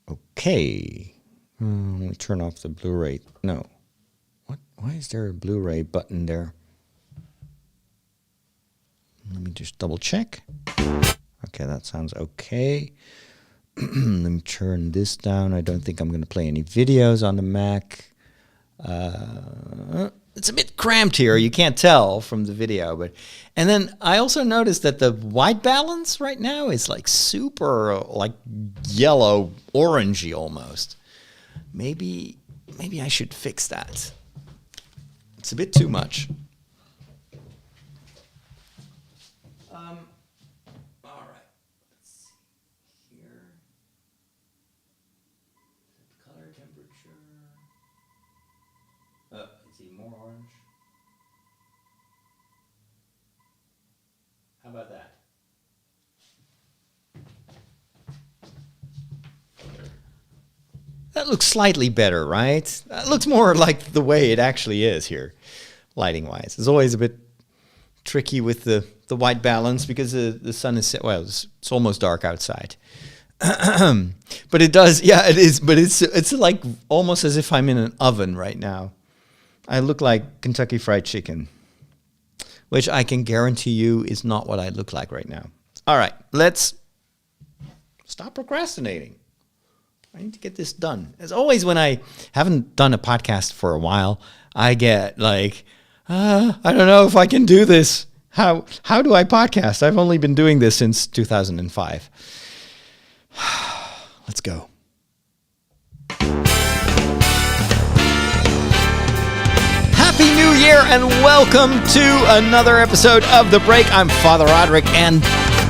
Okay. Let me turn off the Blu-ray. No. What? Why is there a Blu-ray button there? Let me just double check. Okay, that sounds okay. Let me turn this down. I don't think I'm going to play any videos on the Mac. It's a bit cramped here. You can't tell from the video, and then I also noticed that the white balance right now is like super like yellow, orangey almost. Maybe I should fix that. It's a bit too much. All right. Let's see here. Color temperature. It's even more orange. How about that? That looks slightly better, right? That looks more like the way it actually is here, lighting-wise. It's always a bit tricky with the white balance because the sun is set. Well, it's almost dark outside. But it does, yeah, it is. But it's like almost as if I'm in an oven right now. I look like Kentucky Fried Chicken, which I can guarantee you is not what I look like right now. All right, let's stop procrastinating. I need to get this done. As always, when I haven't done a podcast for a while, I get like, I don't know if I can do this. How do I podcast? I've only been doing this since 2005. Let's go. Happy New Year and welcome to another episode of The Break. I'm Father Roderick, and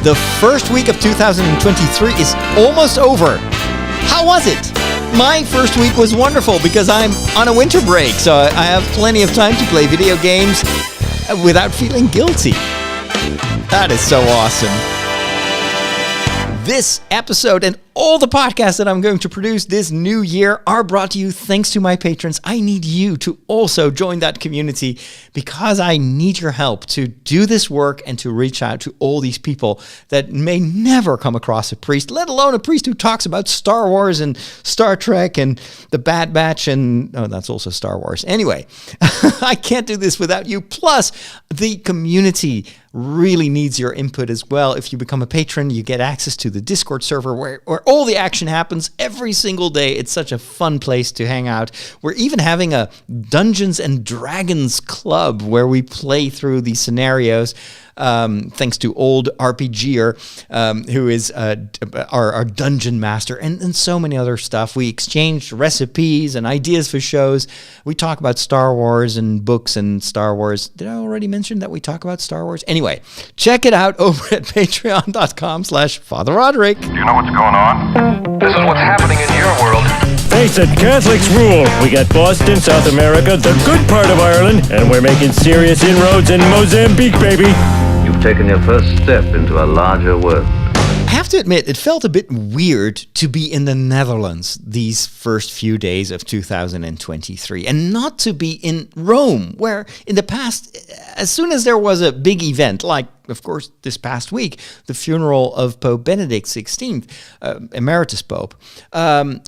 The first week of 2023 is almost over. How was it? My first week was wonderful because I'm on a winter break, so I have plenty of time to play video games without feeling guilty. That is so awesome. This episode and all the podcasts that I'm going to produce this new year are brought to you thanks to my patrons. I need you to also join that community because I need your help to do this work and to reach out to all these people that may never come across a priest, let alone a priest who talks about Star Wars and Star Trek and the Bad Batch and, oh, that's also Star Wars. Anyway, I can't do this without you. Plus, the community really needs your input as well. If you become a patron, you get access to the Discord server where all the action happens every single day. It's such a fun place to hang out. We're even having a Dungeons and Dragons club where we play through these scenarios. Thanks to old RPGer, who is our dungeon master, and so many other stuff. We exchange recipes and ideas for shows. We talk about Star Wars and books and Star Wars. Did I already mention that we talk about Star Wars? Anyway, check it out over at patreon.com/Father Roderick. Do you know what's going on? This is what's happening in your world. Face it, Catholics rule. We got Boston, South America, the good part of Ireland, and we're making serious inroads in Mozambique, baby. You've taken your first step into a larger world. I have to admit, it felt a bit weird to be in the Netherlands these first few days of 2023 and not to be in Rome, where in the past, as soon as there was a big event, like, of course, this past week, the funeral of Pope Benedict XVI, Emeritus Pope, I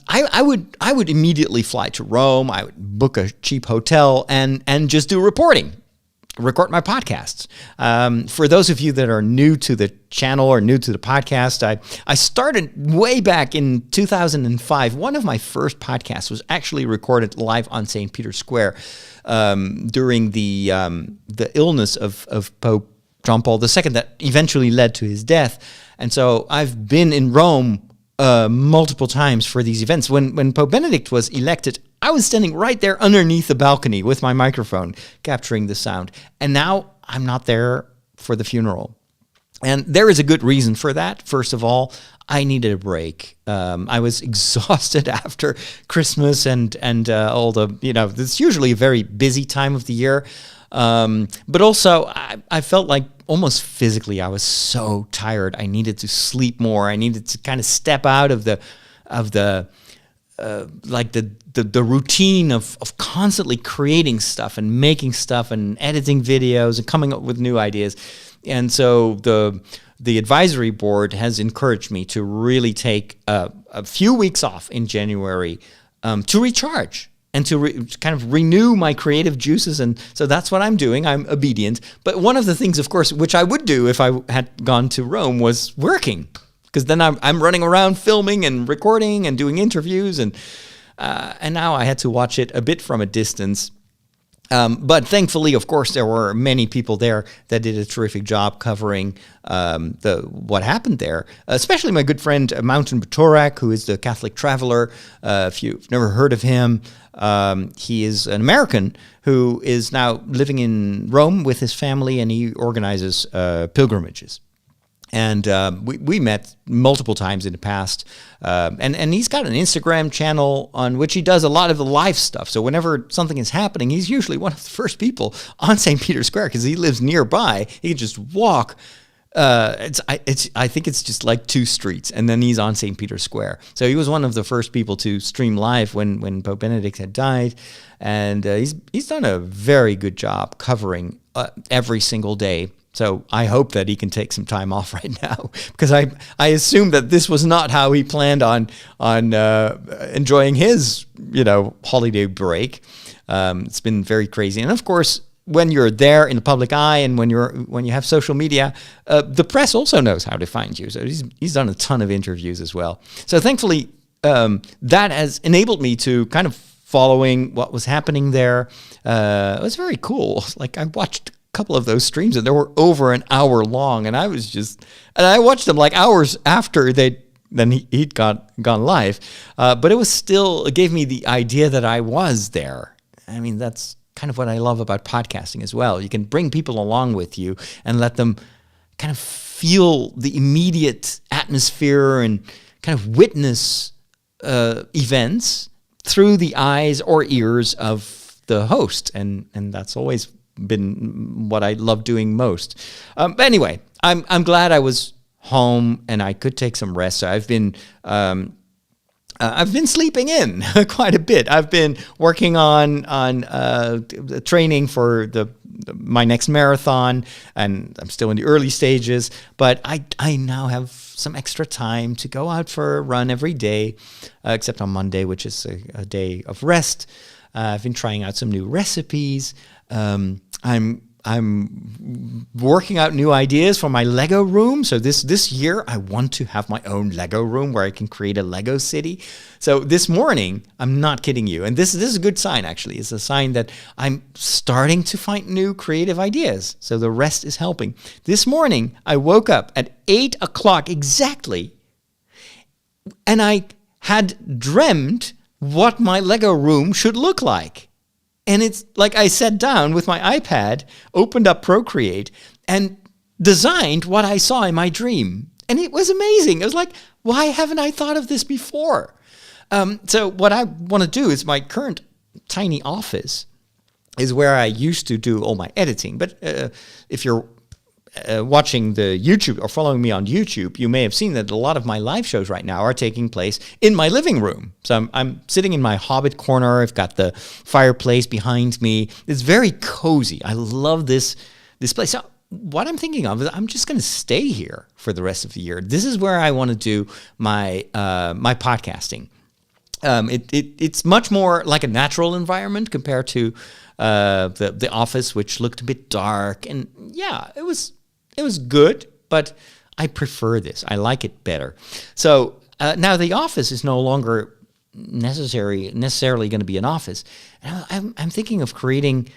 would immediately fly to Rome. I would book a cheap hotel and just do reporting. Record my podcasts. For those of you that are new to the channel or new to the podcast, I started way back in 2005. One of my first podcasts was actually recorded live on St. Peter's Square during the illness of Pope John Paul II that eventually led to his death. And so I've been in Rome multiple times for these events. When Pope Benedict was elected, I was standing right there underneath the balcony with my microphone, capturing the sound. And now I'm not there for the funeral. And there is a good reason for that. First of all, I needed a break. I was exhausted after Christmas and all the, it's usually a very busy time of the year. But also, I felt like almost physically, I was so tired. I needed to sleep more. I needed to kind of step out of the routine of constantly creating stuff and making stuff and editing videos and coming up with new ideas. And so the advisory board has encouraged me to really take a few weeks off in January to recharge and to kind of renew my creative juices. And so that's what I'm doing. I'm obedient. But one of the things, of course, which I would do if I had gone to Rome was working. Because then I'm running around filming and recording and doing interviews. And now I had to watch it a bit from a distance. But thankfully, of course, there were many people there that did a terrific job covering what happened there, especially my good friend Mountain Batorak, who is the Catholic Traveler. If you've never heard of him, he is an American who is now living in Rome with his family, and he organizes pilgrimages. And we met multiple times in the past. And he's got an Instagram channel on which he does a lot of the live stuff. So whenever something is happening, he's usually one of the first people on St. Peter's Square because he lives nearby. He can just walk. I think it's just like 2 streets, and then he's on St. Peter's Square. So he was one of the first people to stream live when Pope Benedict had died. And he's done a very good job covering every single day. So I hope that he can take some time off right now, because I assume that this was not how he planned on enjoying his holiday break. It's been very crazy, and of course, when you're there in the public eye and when you have social media, the press also knows how to find you. So he's done a ton of interviews as well. So thankfully, that has enabled me to kind of following what was happening there. It was very cool. Like I watched couple of those streams and they were over an hour long, and I watched them like hours after he'd gone live, but it gave me the idea that I was there. I mean, that's kind of what I love about podcasting as well. You can bring people along with you and let them kind of feel the immediate atmosphere and kind of witness events through the eyes or ears of the host, and that's always been what I love doing most. But anyway, I'm glad I was home and I could take some rest. So I've been sleeping in quite a bit. I've been working on training for my next marathon, and I'm still in the early stages. But I now have some extra time to go out for a run every day, except on Monday, which is a day of rest. I've been trying out some new recipes. I'm working out new ideas for my Lego room. So this year, I want to have my own Lego room where I can create a Lego city. So this morning, I'm not kidding you, and this is a good sign, actually. It's a sign that I'm starting to find new creative ideas. So the rest is helping. This morning, I woke up at 8 o'clock exactly, and I had dreamt what my Lego room should look like. And it's like I sat down with my iPad, opened up Procreate, and designed what I saw in my dream. And it was amazing. It was like, why haven't I thought of this before? So what I want to do is my current tiny office is where I used to do all my editing. But if you're watching the YouTube or following me on YouTube, you may have seen that a lot of my live shows right now are taking place in my living room. So I'm sitting in my Hobbit corner. I've got the fireplace behind me. It's very cozy. I love this place. So what I'm thinking of is I'm just going to stay here for the rest of the year. This is where I want to do my my podcasting. It's much more like a natural environment compared to the office, which looked a bit dark. And yeah, it was good, but I prefer this. I like it better. So now the office is no longer necessarily going to be an office. And I'm thinking of creating.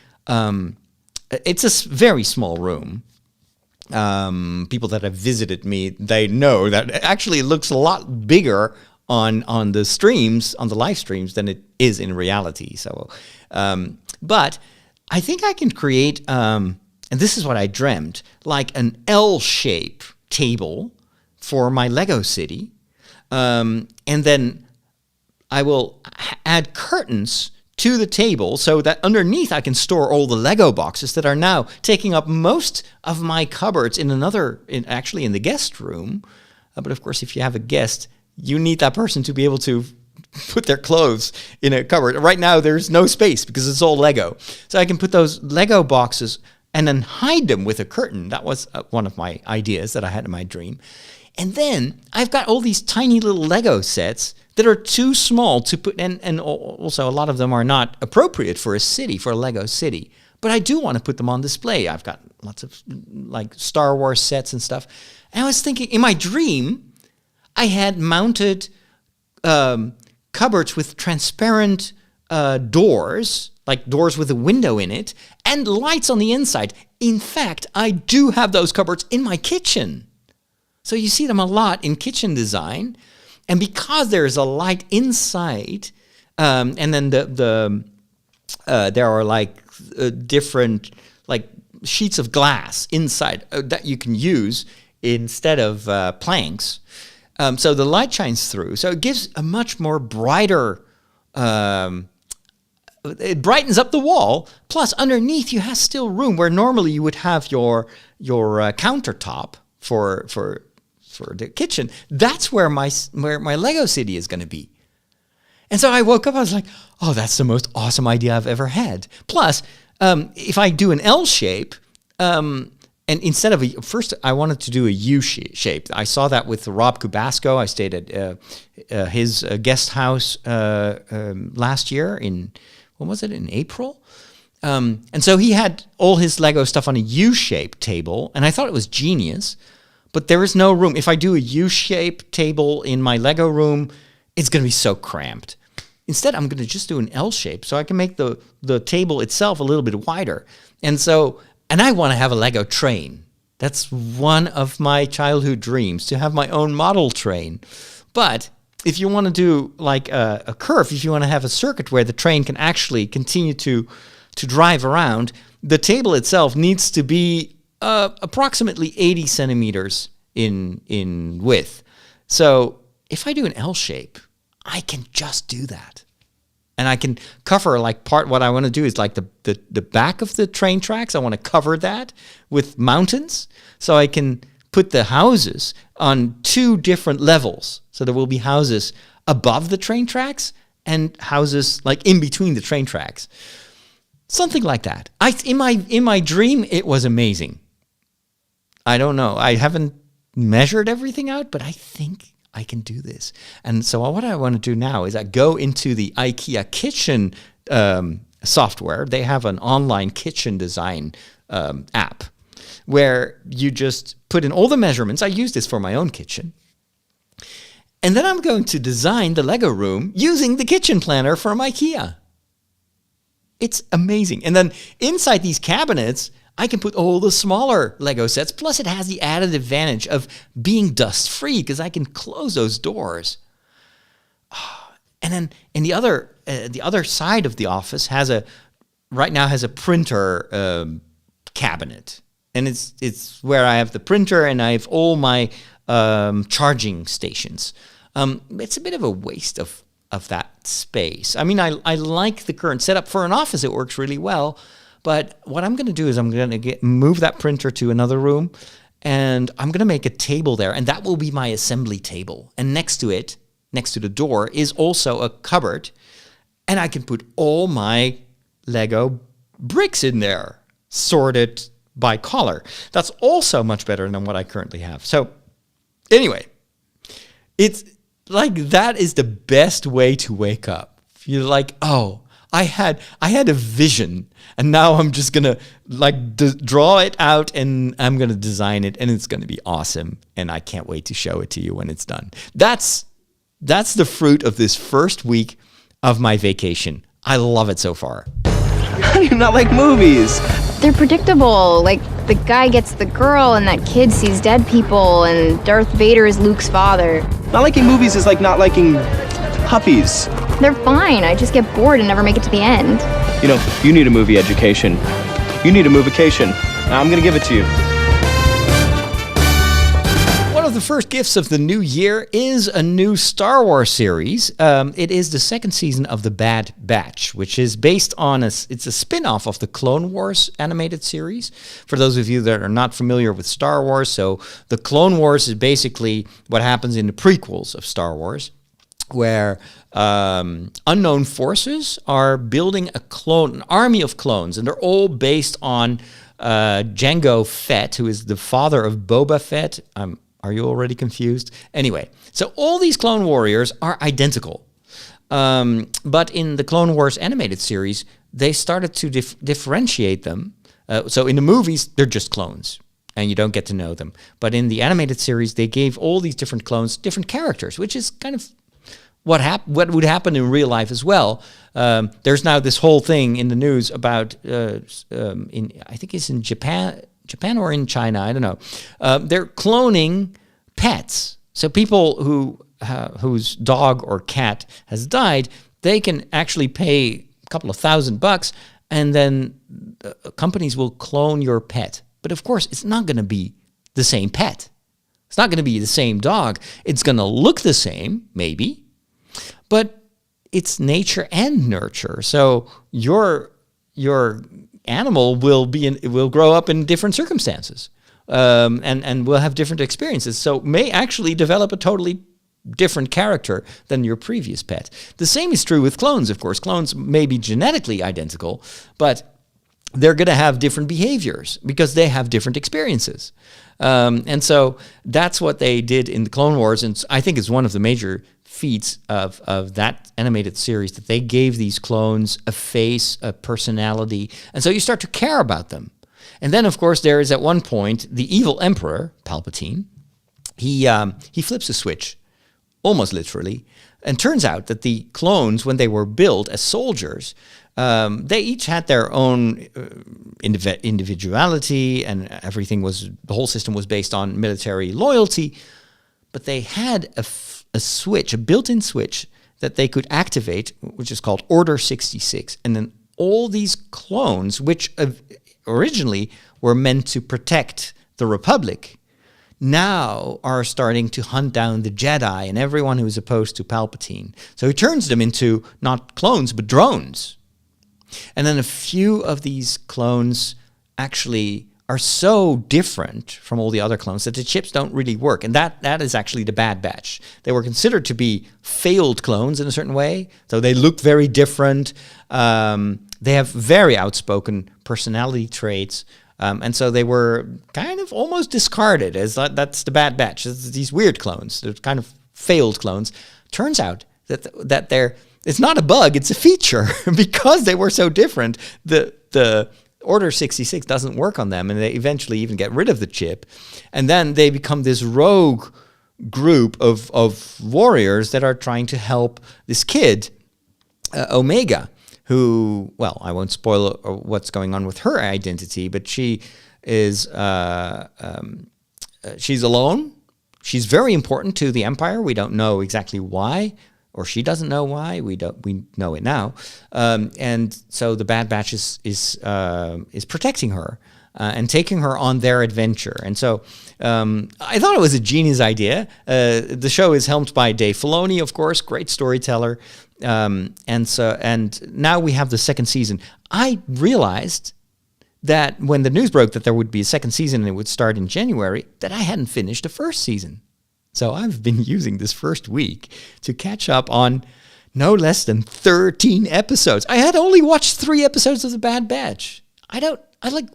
It's a very small room. People that have visited me, they know that actually it looks a lot bigger on the streams, on the live streams, than it is in reality. So, but I think I can create. And this is what I dreamt, like an L-shape table for my Lego city. And then I will add curtains to the table so that underneath I can store all the Lego boxes that are now taking up most of my cupboards actually in the guest room. But of course, if you have a guest, you need that person to be able to put their clothes in a cupboard. Right now, there's no space because it's all Lego. So I can put those Lego boxes and then hide them with a curtain. That was one of my ideas that I had in my dream. And then I've got all these tiny little Lego sets that are too small to put, and also a lot of them are not appropriate for a city, for a Lego city. But I do want to put them on display. I've got lots of like Star Wars sets and stuff. And I was thinking, in my dream, I had mounted cupboards with transparent doors, like doors with a window in it, and lights on the inside. In fact, I do have those cupboards in my kitchen. So you see them a lot in kitchen design. And because there's a light inside, and then there are like different like sheets of glass inside that you can use instead of planks. So the light shines through. So it gives a much more brighter, it brightens up the wall. Plus, underneath you have still room where normally you would have your countertop for the kitchen. That's where my Lego city is going to be. And so I woke up, I was like, oh, that's the most awesome idea I've ever had. Plus, if I do an L shape, and instead of first I wanted to do a U shape. I saw that with Rob Kubasco. I stayed at his guest house last year in April? And so he had all his Lego stuff on a U-shaped table, and I thought it was genius. But there is no room. If I do a U-shaped table in my Lego room, it's going to be so cramped. Instead, I'm going to just do an L shape so I can make the table itself a little bit wider. And I want to have a Lego train. That's one of my childhood dreams, to have my own model train. But if you want to do like a curve, if you want to have a circuit where the train can actually continue to drive around, the table itself needs to be approximately 80 centimeters in width. So if I do an L shape, I can just do that. And I can cover like what I want to do is like the back of the train tracks. I want to cover that with mountains. So I can put the houses on 2 different levels. So there will be houses above the train tracks and houses like in between the train tracks. Something like that. In my dream, it was amazing. I don't know. I haven't measured everything out, but I think I can do this. And so what I want to do now is I go into the IKEA kitchen software. They have an online kitchen design app where you just put in all the measurements. I use this for my own kitchen. And then I'm going to design the Lego room using the kitchen planner from IKEA. It's amazing. And then inside these cabinets, I can put all the smaller Lego sets. Plus, it has the added advantage of being dust-free because I can close those doors. And then in the other side of the office has a printer cabinet, and it's where I have the printer and I have all my charging stations. It's a bit of a waste of that space. I mean, I like the current setup for an office. It works really well. But what I'm going to do is I'm going to move that printer to another room, and I'm going to make a table there, and that will be my assembly table. And next to it, next to the door, is also a cupboard, and I can put all my Lego bricks in there, sorted by color. That's also much better than what I currently have. So anyway, it's like that is the best way to wake up. You're like, oh, I had a vision, and now I'm just gonna draw it out, and I'm gonna design it, and it's gonna be awesome, and I can't wait to show it to you when it's done. That's the fruit of this first week of my vacation. I love it so far. How do you not like movies? They're predictable. Like, the guy gets the girl, and that kid sees dead people, and Darth Vader is Luke's father. Not liking movies is like not liking puppies. They're fine. I just get bored and never make it to the end. You know, you need a movie education. You need a movication. Now I'm gonna give it to you. One of the first gifts of the new year is a new Star Wars series. It is the second season of The Bad Batch, which is based on it's a spin-off of the Clone Wars animated series. For those of you that are not familiar with Star Wars, so the Clone Wars is basically what happens in the prequels of Star Wars, where unknown forces are building an army of clones, and they're all based on Jango Fett, who is the father of Boba Fett. Are you already confused? Anyway, so all these clone warriors are identical. But in the Clone Wars animated series, they started to differentiate them. So in the movies, they're just clones, and you don't get to know them. But in the animated series, they gave all these different clones different characters, which is kind of what would happen in real life as well. There's now this whole thing in the news about, I think it's in Japan or in China, I don't know. They're cloning pets. So people whose dog or cat has died, they can actually pay a couple of $1,000, and then companies will clone your pet. But of course, it's not going to be the same pet. It's not going to be the same dog. It's going to look the same, maybe, but it's nature and nurture. So your animal will grow up in different circumstances, and will have different experiences. So may actually develop a totally different character than your previous pet. The same is true with clones, of course. Clones may be genetically identical, but they're going to have different behaviors because they have different experiences. And so that's what they did in the Clone Wars, and I think it's one of the major feats of that animated series, that they gave these clones a face, a personality, and so you start to care about them. And then, of course, there is at one point the evil Emperor, Palpatine. He flips a switch, almost literally, and turns out that the clones, when they were built as soldiers, they each had their own individuality, and the whole system was based on military loyalty, but they had a switch, a built-in switch that they could activate, which is called Order 66. And then all these clones, which originally were meant to protect the Republic, now are starting to hunt down the Jedi and everyone who's opposed to Palpatine. So he turns them into not clones, but drones. And then a few of these clones actually are so different from all the other clones that the chips don't really work. And that is actually the Bad Batch. They were considered to be failed clones in a certain way. So they look very different. They have very outspoken personality traits. And so they were kind of almost discarded as that's the Bad Batch. It's these weird clones. They're kind of failed clones. Turns out that it's not a bug, it's a feature. Because they were so different, the Order 66 doesn't work on them, and they eventually even get rid of the chip. And then they become this rogue group of warriors that are trying to help this kid, Omega, who, well, I won't spoil what's going on with her identity, but she is she's alone. She's very important to the Empire. We don't know exactly why, or she doesn't know why. We know it now, and so the Bad Batch is protecting her and taking her on their adventure. And so I thought it was a genius idea. The show is helmed by Dave Filoni, of course, great storyteller. And now we have the second season. I realized that when the news broke that there would be a second season and it would start in January, that I hadn't finished the first season. So I've been using this first week to catch up on no less than 13 episodes. I had only watched 3 episodes of The Bad Batch.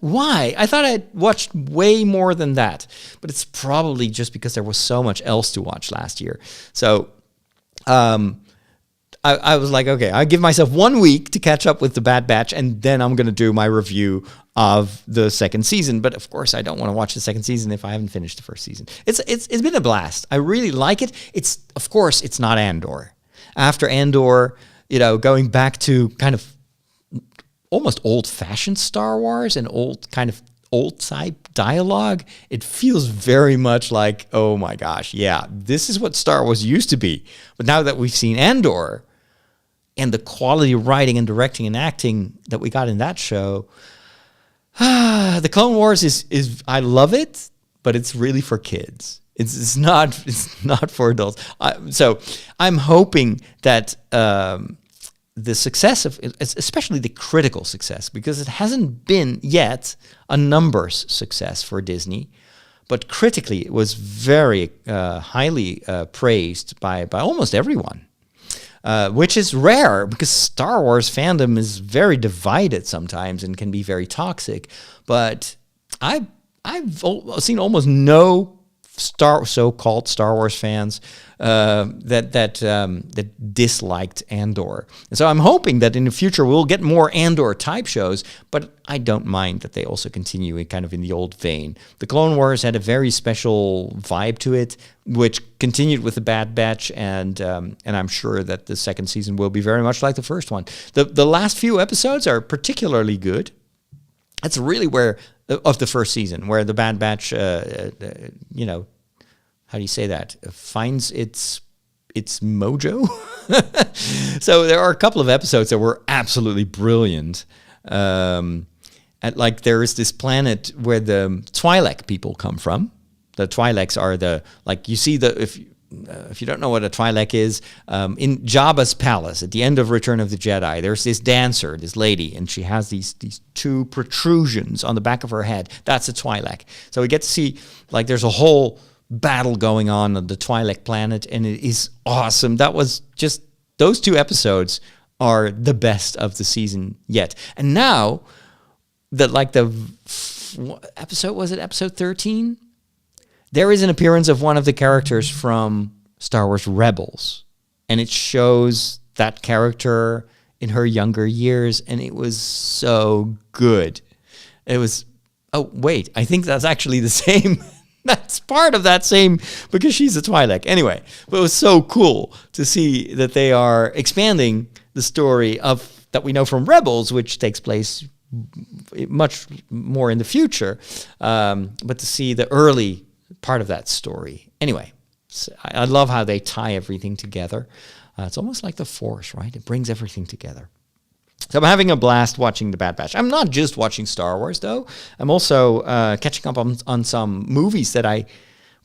Why? I thought I'd watched way more than that. But it's probably just because there was so much else to watch last year. So I was like, okay, I'll give myself 1 week to catch up with The Bad Batch, and then I'm going to do my review of the second season. But of course, I don't want to watch the second season if I haven't finished the first season. It's been a blast. I really like it. Of course, it's not Andor. After Andor, going back to kind of almost old-fashioned Star Wars and old-type dialogue, it feels very much like, oh my gosh, yeah, this is what Star Wars used to be. But now that we've seen Andor, and the quality of writing and directing and acting that we got in that show, the Clone Wars is I love it, but it's really for kids. It's not for adults. So I'm hoping that the success of, especially the critical success, because it hasn't been yet a numbers success for Disney, but critically it was very highly praised by almost everyone. Which is rare because Star Wars fandom is very divided sometimes and can be very toxic. But I've seen almost no so-called Star Wars fans that disliked Andor. And so I'm hoping that in the future we'll get more Andor-type shows, but I don't mind that they also continue kind of in the old vein. The Clone Wars had a very special vibe to it, which continued with the Bad Batch, and I'm sure that the second season will be very much like the first one. The last few episodes are particularly good. That's really where of the first season, where the Bad Batch, how do you say that, finds its mojo. So there are a couple of episodes that were absolutely brilliant. Like there is this planet where the Twi'lek people come from. The Twi'leks are if you don't know what a Twi'lek is, in Jabba's palace at the end of Return of the Jedi, there's this dancer, this lady, and she has these 2 protrusions on the back of her head. That's a Twi'lek. So we get to see, there's a whole battle going on the Twi'lek planet, and it is awesome. That was just, those 2 episodes are the best of the season yet. And now, episode 13? There is an appearance of one of the characters from Star Wars Rebels, and it shows that character in her younger years, and it was so good. It was, I think that's actually the same. That's part of that same, because she's a Twi'lek. Anyway, but it was so cool to see that they are expanding the story that we know from Rebels, which takes place much more in the future, but to see the early part of that story. Anyway, so I love how they tie everything together. It's almost like the Force, right? It brings everything together. So I'm having a blast watching The Bad Batch. I'm not just watching Star Wars, though. I'm also catching up on some movies that I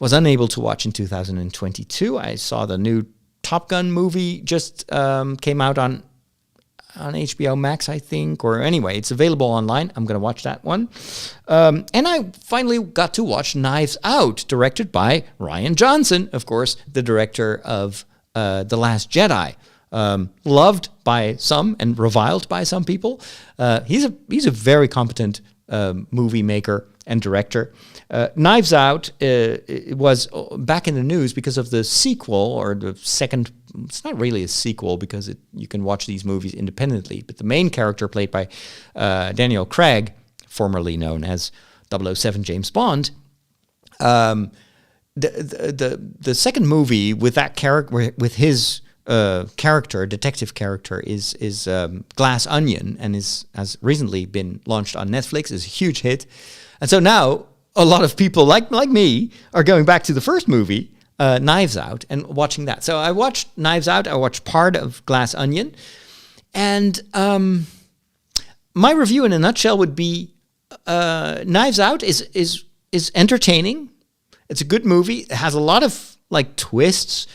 was unable to watch in 2022. I saw the new Top Gun movie just came out on HBO Max, I think, or anyway, it's available online. I'm going to watch that one. And I finally got to watch Knives Out, directed by Rian Johnson, of course, the director of The Last Jedi. Loved by some and reviled by some people. He's a very competent movie maker and director. Knives Out it was back in the news because of the sequel, or the second. It's not really a sequel because you can watch these movies independently. But the main character, played by Daniel Craig, formerly known as 007 James Bond, the second movie with that character, with his character, detective character, is Glass Onion, and has recently been launched on Netflix. Is a huge hit, and so now a lot of people like me are going back to the first movie, Knives Out, and watching that. So I watched Knives Out. I watched part of Glass Onion, and my review in a nutshell would be Knives Out is entertaining. It's a good movie. It has a lot of like twists.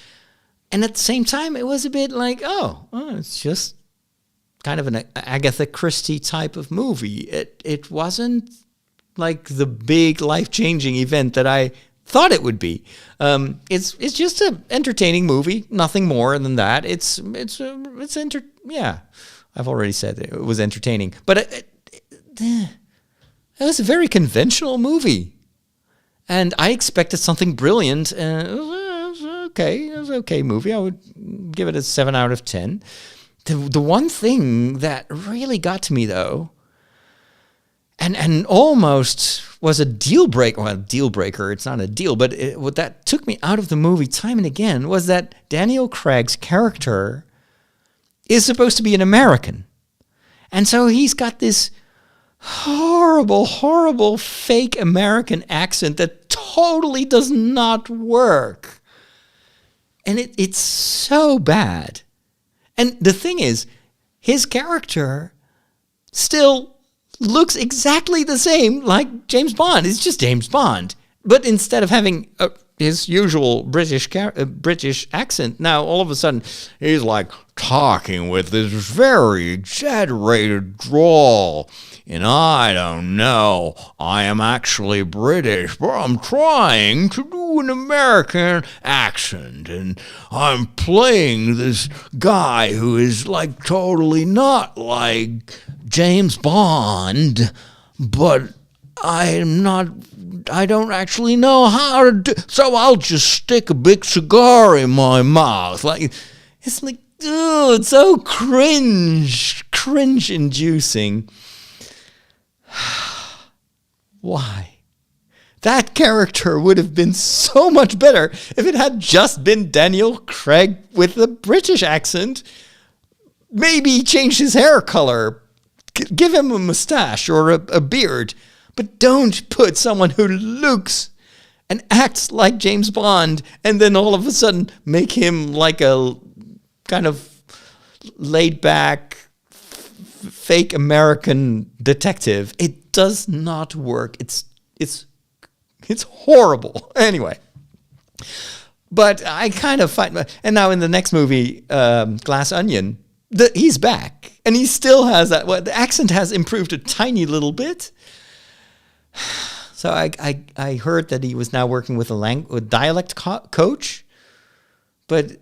And at the same time, it was a bit like, it's just kind of an Agatha Christie type of movie. It wasn't like the big life-changing event that I thought it would be. It's just an entertaining movie, nothing more than that. I've already said it was entertaining, but it was a very conventional movie, and I expected something brilliant. It was an okay movie. I would give it a 7 out of 10. The one thing that really got to me, though, and almost was a deal breaker. Well, deal breaker. It's not a deal, but what that took me out of the movie time and again was that Daniel Craig's character is supposed to be an American, and so he's got this horrible fake American accent that totally does not work. And it's so bad. And the thing is, his character still looks exactly the same like James Bond. It's just James Bond. But instead of having his usual British accent, now all of a sudden he's like talking with this very exaggerated drawl. And I don't know, I am actually British, but I'm trying to do an American accent, and I'm playing this guy who is like totally not like James Bond, but I don't actually know how to do, so I'll just stick a big cigar in my mouth. Like, it's like, oh, it's so cringe-inducing. Why? That character would have been so much better if it had just been Daniel Craig with a British accent. Maybe change his hair color, give him a mustache or a beard, but don't put someone who looks and acts like James Bond and then all of a sudden make him like a kind of laid back fake American detective. It does not work. It's horrible. Anyway, but I kind of find, and now in the next movie, Glass Onion, he's back, and he still has that. Well, the accent has improved a tiny little bit. So I heard that he was now working with a dialect coach. But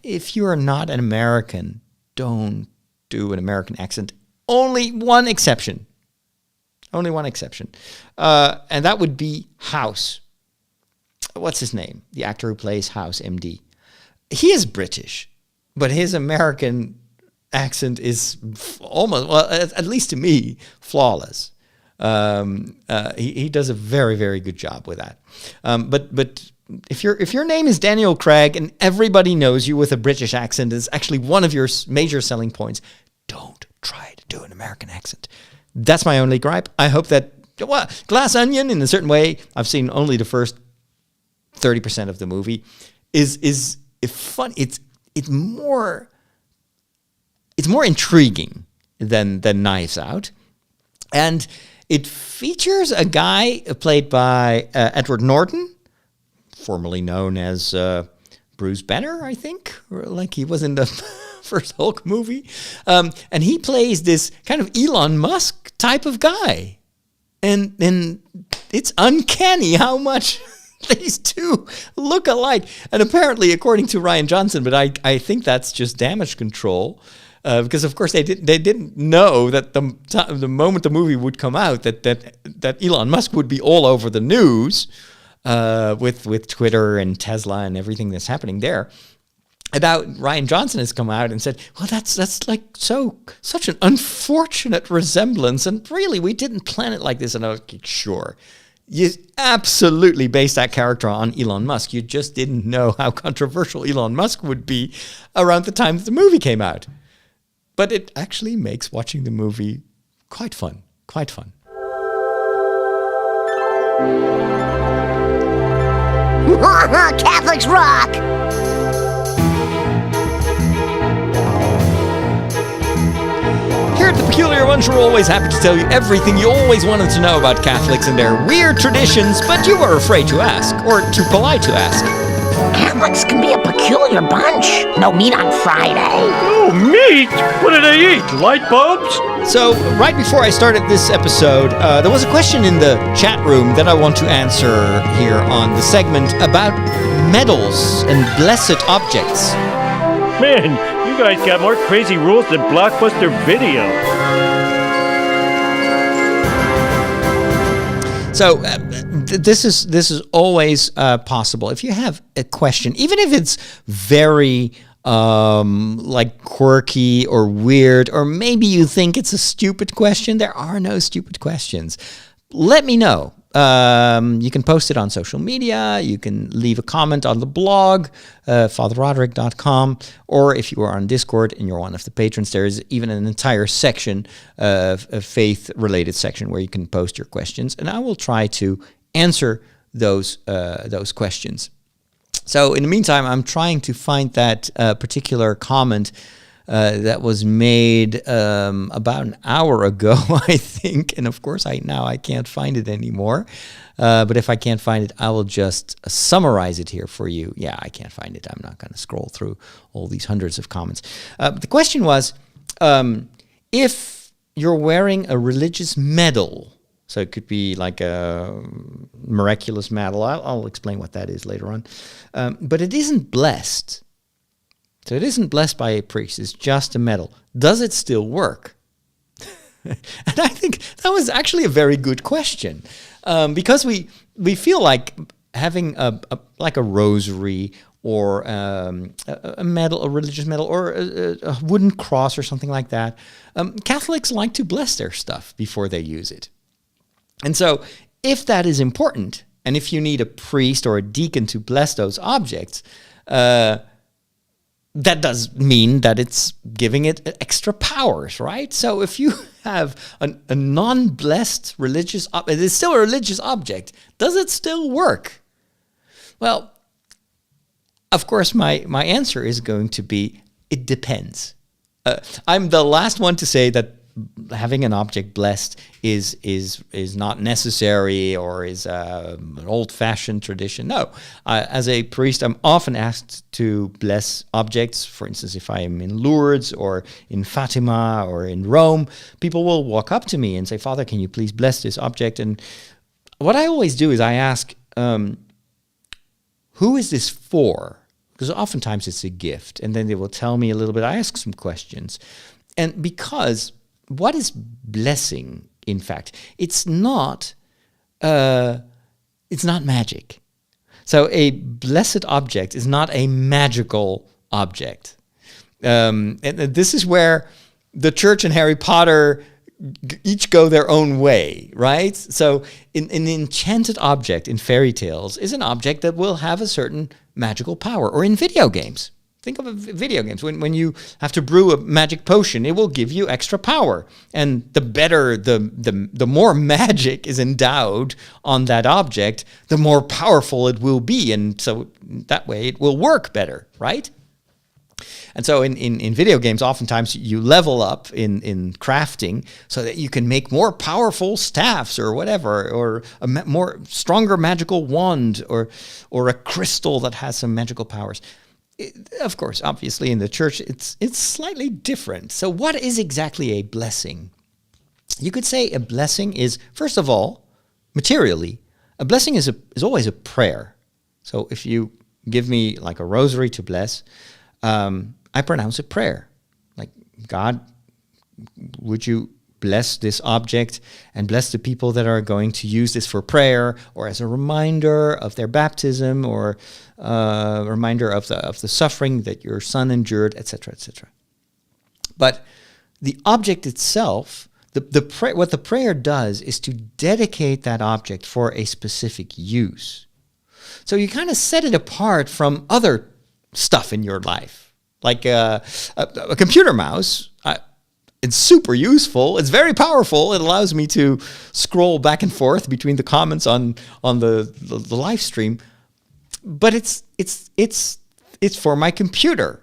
if you are not an American, don't do an American accent. Only one exception. And that would be House. What's his name? The actor who plays House, MD. He is British, but his American accent is almost, well, at least to me, flawless. He does a very, very good job with that. But if your name is Daniel Craig and everybody knows you with a British accent, is actually one of your major selling points. Don't try to do an American accent. That's my only gripe. I hope that, well, Glass Onion, in a certain way, I've seen only the first 30% of the movie, is fun. It's more intriguing than Knives Out, and it features a guy played by Edward Norton, formerly known as Bruce Banner, I think, or like he was in the first Hulk movie. And he plays this kind of Elon Musk type of guy. And it's uncanny how much these two look alike. And apparently, according to Rian Johnson, but I think that's just damage control. Because of course they didn't know that the moment the movie would come out that Elon Musk would be all over the news with Twitter and Tesla and everything that's happening there. About Rian Johnson has come out and said, well, that's like such an unfortunate resemblance, and really we didn't plan it like this. And I was like, sure. You absolutely based that character on Elon Musk. You just didn't know how controversial Elon Musk would be around the time that the movie came out. But it actually makes watching the movie quite fun. Quite fun. Catholics rock! Here at The Peculiar Ones, we're always happy to tell you everything you always wanted to know about Catholics and their weird traditions, but you were afraid to ask, or too polite to ask. Catholics can be a peculiar bunch. No meat on Friday. Oh, meat? What do they eat? Light bulbs? So, right before I started this episode, there was a question in the chat room that I want to answer here on the segment about medals and blessed objects. Man, you guys got more crazy rules than Blockbuster Video. So this is always possible. If you have a question, even if it's very like quirky or weird, or maybe you think it's a stupid question, there are no stupid questions. Let me know. You can post it on social media. You can leave a comment on the blog, fatherroderick.com, or if you are on Discord and you're one of the patrons, there is even an entire section, a faith-related section, where you can post your questions, and I will try to answer those questions. So in the meantime, I'm trying to find that particular comment that was made about an hour ago, I think. And of course, I can't find it anymore. But if I can't find it, I will just summarize it here for you. Yeah, I can't find it. I'm not going to scroll through all these hundreds of comments. The question was, if you're wearing a religious medal, so it could be like a miraculous medal. I'll explain what that is later on. But it isn't blessed. So it isn't blessed by a priest. It's just a medal. Does it still work? And I think that was actually a very good question, because we feel like having a rosary or a medal, a religious medal, or a wooden cross or something like that. Catholics like to bless their stuff before they use it. And so if that is important, and if you need a priest or a deacon to bless those objects, that does mean that it's giving it extra powers, right? So if you have a non-blessed religious object, it's still a religious object, does it still work? Well, of course, my answer is going to be, it depends. I'm the last one to say that having an object blessed is not necessary or is an old-fashioned tradition. No, as a priest, I'm often asked to bless objects. For instance, if I am in Lourdes or in Fatima or in Rome, people will walk up to me and say, "Father, can you please bless this object?" And what I always do is I ask, who is this for? Because oftentimes it's a gift, and then they will tell me a little bit. I ask some questions, and because what is blessing, in fact? It's not magic. So a blessed object is not a magical object. And this is where the church and Harry Potter each go their own way, right? So an enchanted object in fairy tales is an object that will have a certain magical power. Or in video games. Think of video games. When you have to brew a magic potion, it will give you extra power. And the better, the more magic is endowed on that object, the more powerful it will be. And so that way it will work better, right? And so in video games, oftentimes you level up in crafting so that you can make more powerful staffs or whatever, or a more stronger magical wand, or a crystal that has some magical powers. Of course, obviously in the church, it's slightly different. So what is exactly a blessing? You could say a blessing is, first of all, materially, a blessing is always a prayer. So if you give me like a rosary to bless, I pronounce a prayer. Like, God, would you bless this object and bless the people that are going to use this for prayer or as a reminder of their baptism, or a reminder of the suffering that your son endured, etc., etc. But the object itself, what the prayer does is to dedicate that object for a specific use. So you kind of set it apart from other stuff in your life. Like a computer mouse, it's super useful. It's very powerful. It allows me to scroll back and forth between the comments on the live stream. But it's for my computer.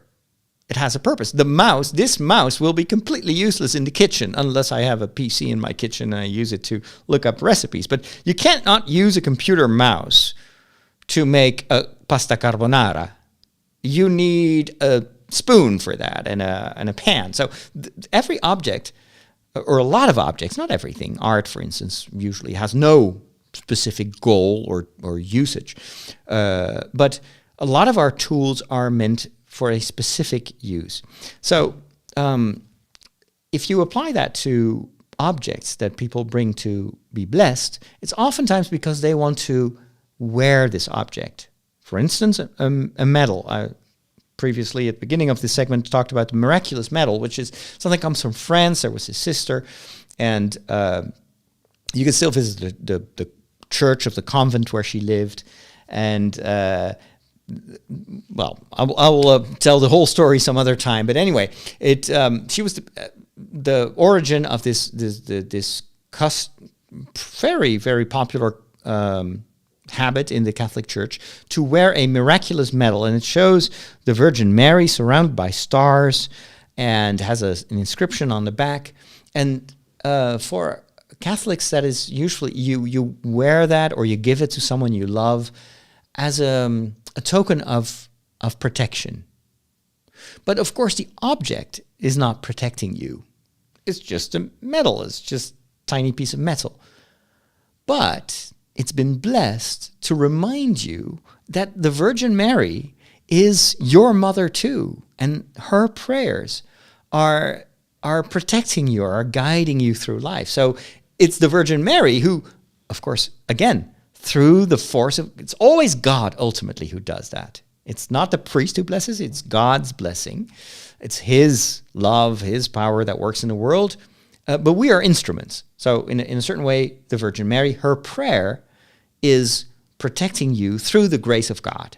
It has a purpose. This mouse will be completely useless in the kitchen unless I have a PC in my kitchen and I use it to look up recipes. But you can't not use a computer mouse to make a pasta carbonara. You need a spoon for that and a pan. So every object, or a lot of objects, not everything, art, for instance, usually has no specific goal or usage. But a lot of our tools are meant for a specific use. So if you apply that to objects that people bring to be blessed, it's oftentimes because they want to wear this object. For instance, a medal. I previously, at the beginning of this segment, talked about the miraculous medal, which is something that comes from France. There was his sister, and you can still visit the church of the convent where she lived. And well, I will tell the whole story some other time. But anyway, she was the origin of this very, very popular habit in the Catholic Church to wear a miraculous medal, and it shows the Virgin Mary surrounded by stars and has an inscription on the back. And for Catholics, that is usually you wear that, or you give it to someone you love as a token of protection. But of course, the object is not protecting you. It's just a medal. It's just a tiny piece of metal. But it's been blessed to remind you that the Virgin Mary is your mother too, and her prayers are protecting you, are guiding you through life. So it's the Virgin Mary who, of course, again, through the force of, it's always God ultimately who does that. It's not the priest who blesses, it's God's blessing. It's his love, his power that works in the world. But we are instruments. So in a certain way, the Virgin Mary, her prayer is protecting you through the grace of God.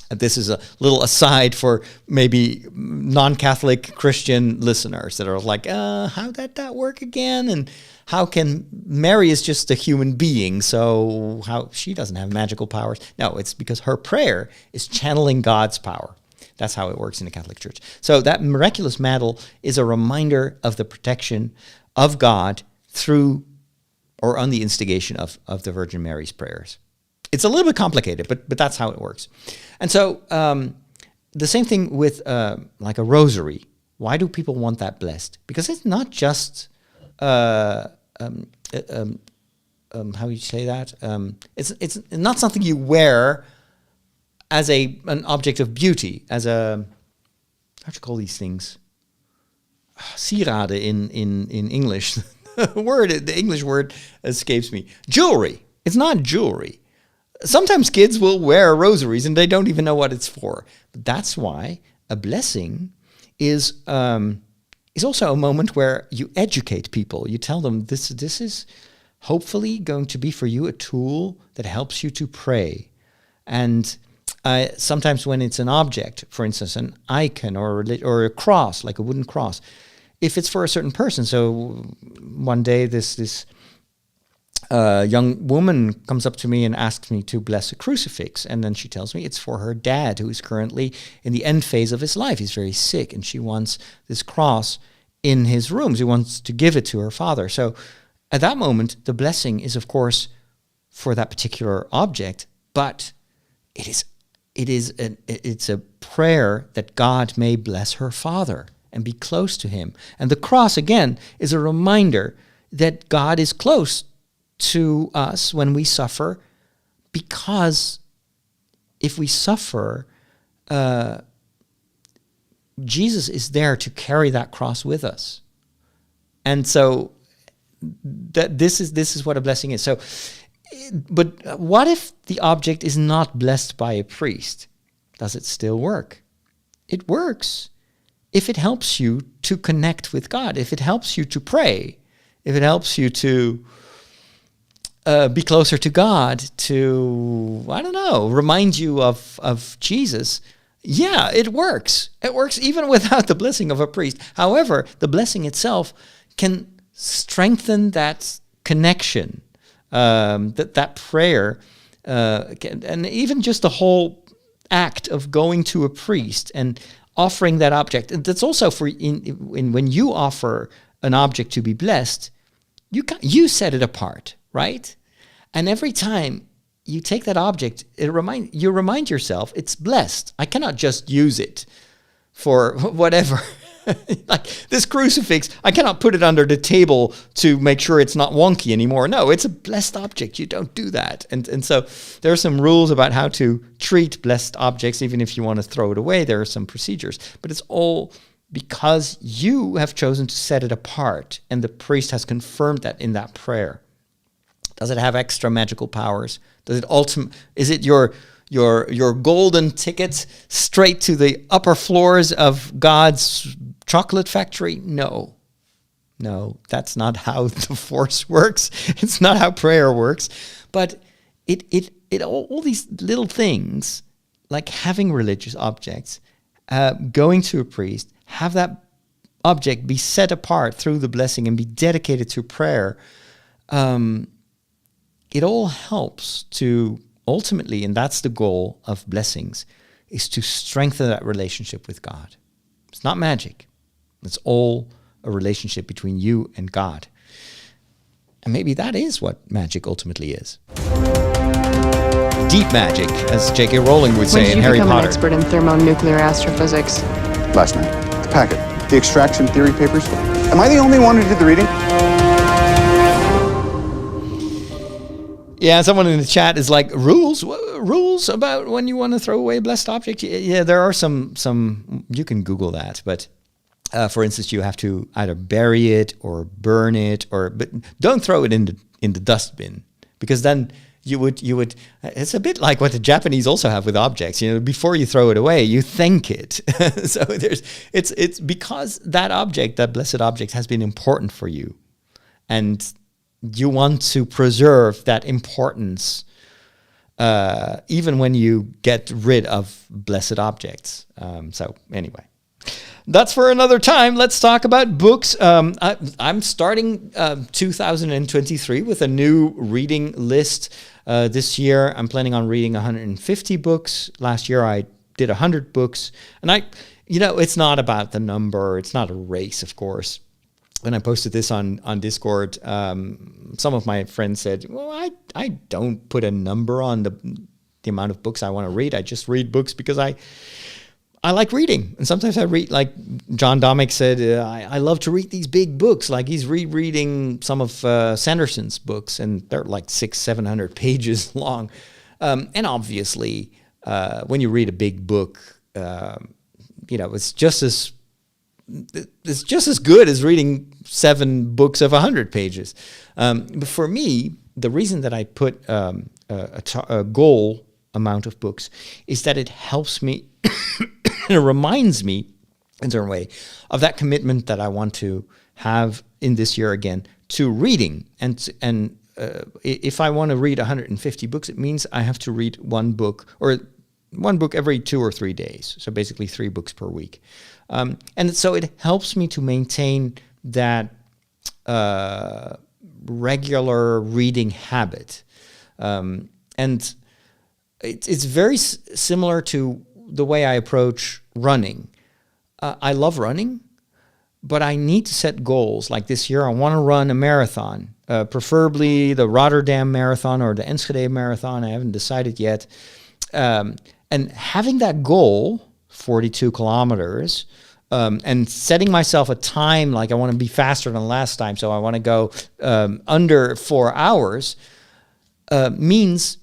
This is a little aside for maybe non-Catholic Christian listeners that are like, how did that work again? And how can Mary is just a human being, so how she doesn't have magical powers? No, it's because her prayer is channeling God's power. That's how it works in the Catholic Church. So that miraculous medal is a reminder of the protection of God through or on the instigation of the Virgin Mary's prayers. It's a little bit complicated, but that's how it works. And so the same thing with like a rosary. Why do people want that blessed? Because it's not just, how do you say that? It's not something you wear as an object of beauty, as a, how do you call these things? Sieraden in English. The English word escapes me. Jewelry. It's not jewelry. Sometimes kids will wear rosaries and they don't even know what it's for. But that's why a blessing is also a moment where you educate people. You tell them this is hopefully going to be for you a tool that helps you to pray. And sometimes when it's an object, for instance, an icon or a cross, like a wooden cross, if it's for a certain person. So one day this a young woman comes up to me and asks me to bless a crucifix. And then she tells me it's for her dad, who is currently in the end phase of his life. He's very sick, and she wants this cross in his room. She wants to give it to her father. So at that moment, the blessing is, of course, for that particular object, but it's a prayer that God may bless her father and be close to him. And the cross, again, is a reminder that God is close to us when we suffer, because if we suffer, Jesus is there to carry that cross with us. And so this is what a blessing is. So, but what if the object is not blessed by a priest? Does it still work? It works if it helps you to connect with God, if it helps you to pray, if it helps you to be closer to God, to, I don't know, remind you of Jesus. Yeah, it works. It works even without the blessing of a priest. However, the blessing itself can strengthen that connection, that prayer, and even just the whole act of going to a priest and offering that object. And that's also for when you offer an object to be blessed, you set it apart, right? And every time you take that object, you remind yourself it's blessed. I cannot just use it for whatever. Like this crucifix, I cannot put it under the table to make sure it's not wonky anymore. No, it's a blessed object. You don't do that. And so there are some rules about how to treat blessed objects. Even if you want to throw it away, there are some procedures. But it's all because you have chosen to set it apart, and the priest has confirmed that in that prayer. Does it have extra magical powers? Is it your golden ticket straight to the upper floors of God's chocolate factory? No, that's not how the Force works. It's not how prayer works. But it all these little things, like having religious objects, going to a priest, have that object be set apart through the blessing and be dedicated to prayer. It all helps to ultimately, and that's the goal of blessings, is to strengthen that relationship with God. It's not magic. It's all a relationship between you and God. And maybe that is what magic ultimately is. Deep magic, as J.K. Rowling would say in Harry Potter. When did you become an expert in thermonuclear astrophysics? Last night. The packet. The extraction theory papers. Am I the only one who did the reading? Yeah, someone in the chat is like, rules about when you want to throw away a blessed object? Yeah, there are some you can Google that, but for instance, you have to either bury it or burn it, but don't throw it in the dustbin, because then you would it's a bit like what the Japanese also have with objects. Before you throw it away, you thank it. So it's because that object, that blessed object, has been important for you, and you want to preserve that importance, even when you get rid of blessed objects. So anyway, that's for another time. Let's talk about books. I'm starting 2023 with a new reading list. This year, I'm planning on reading 150 books. Last year, I did 100 books. And it's not about the number. It's not a race, of course. When I posted this on Discord, some of my friends said, well, I don't put a number on the amount of books I want to read. I just read books because I like reading. And sometimes I read, like John Domick said, I love to read these big books. Like he's rereading some of Sanderson's books, and they're like 600-700 pages long. And obviously, when you read a big book, it's just as good as reading 7 books of 100 pages. But for me, the reason that I put a goal amount of books is that it helps me and it reminds me in a certain way of that commitment that I want to have in this year again to reading. And if I want to read 150 books, it means I have to read one book every 2 or 3 days. So basically 3 books per week. And so it helps me to maintain that regular reading habit. And it's very similar to the way I approach running. I love running, but I need to set goals. Like this year, I want to run a marathon, preferably the Rotterdam Marathon or the Enschede Marathon. I haven't decided yet. And having that goal, 42 kilometers, and setting myself a time, like I want to be faster than last time, so I want to go under 4 hours, means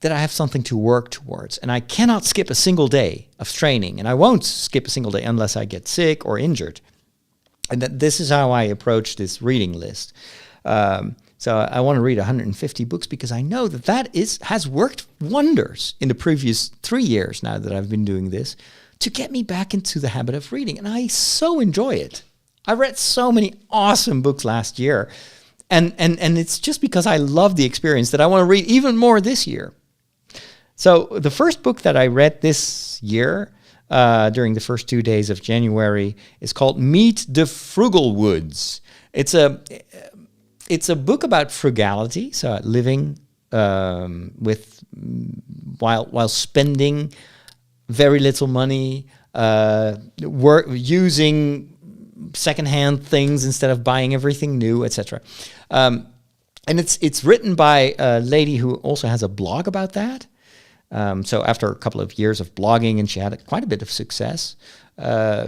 that I have something to work towards. And I cannot skip a single day of training, and I won't skip a single day unless I get sick or injured. And this is how I approach this reading list. So I want to read 150 books because I know that has worked wonders in the previous 3 years now that I've been doing this to get me back into the habit of reading. And I so enjoy it. I read so many awesome books last year. And it's just because I love the experience that I want to read even more this year. So the first book that I read this year during the first 2 days of January is called Meet the Frugal Woods. It's a book about frugality, so living while spending very little money, using secondhand things instead of buying everything new, etc. And it's written by a lady who also has a blog about that. So after a couple of years of blogging, and she had quite a bit of success,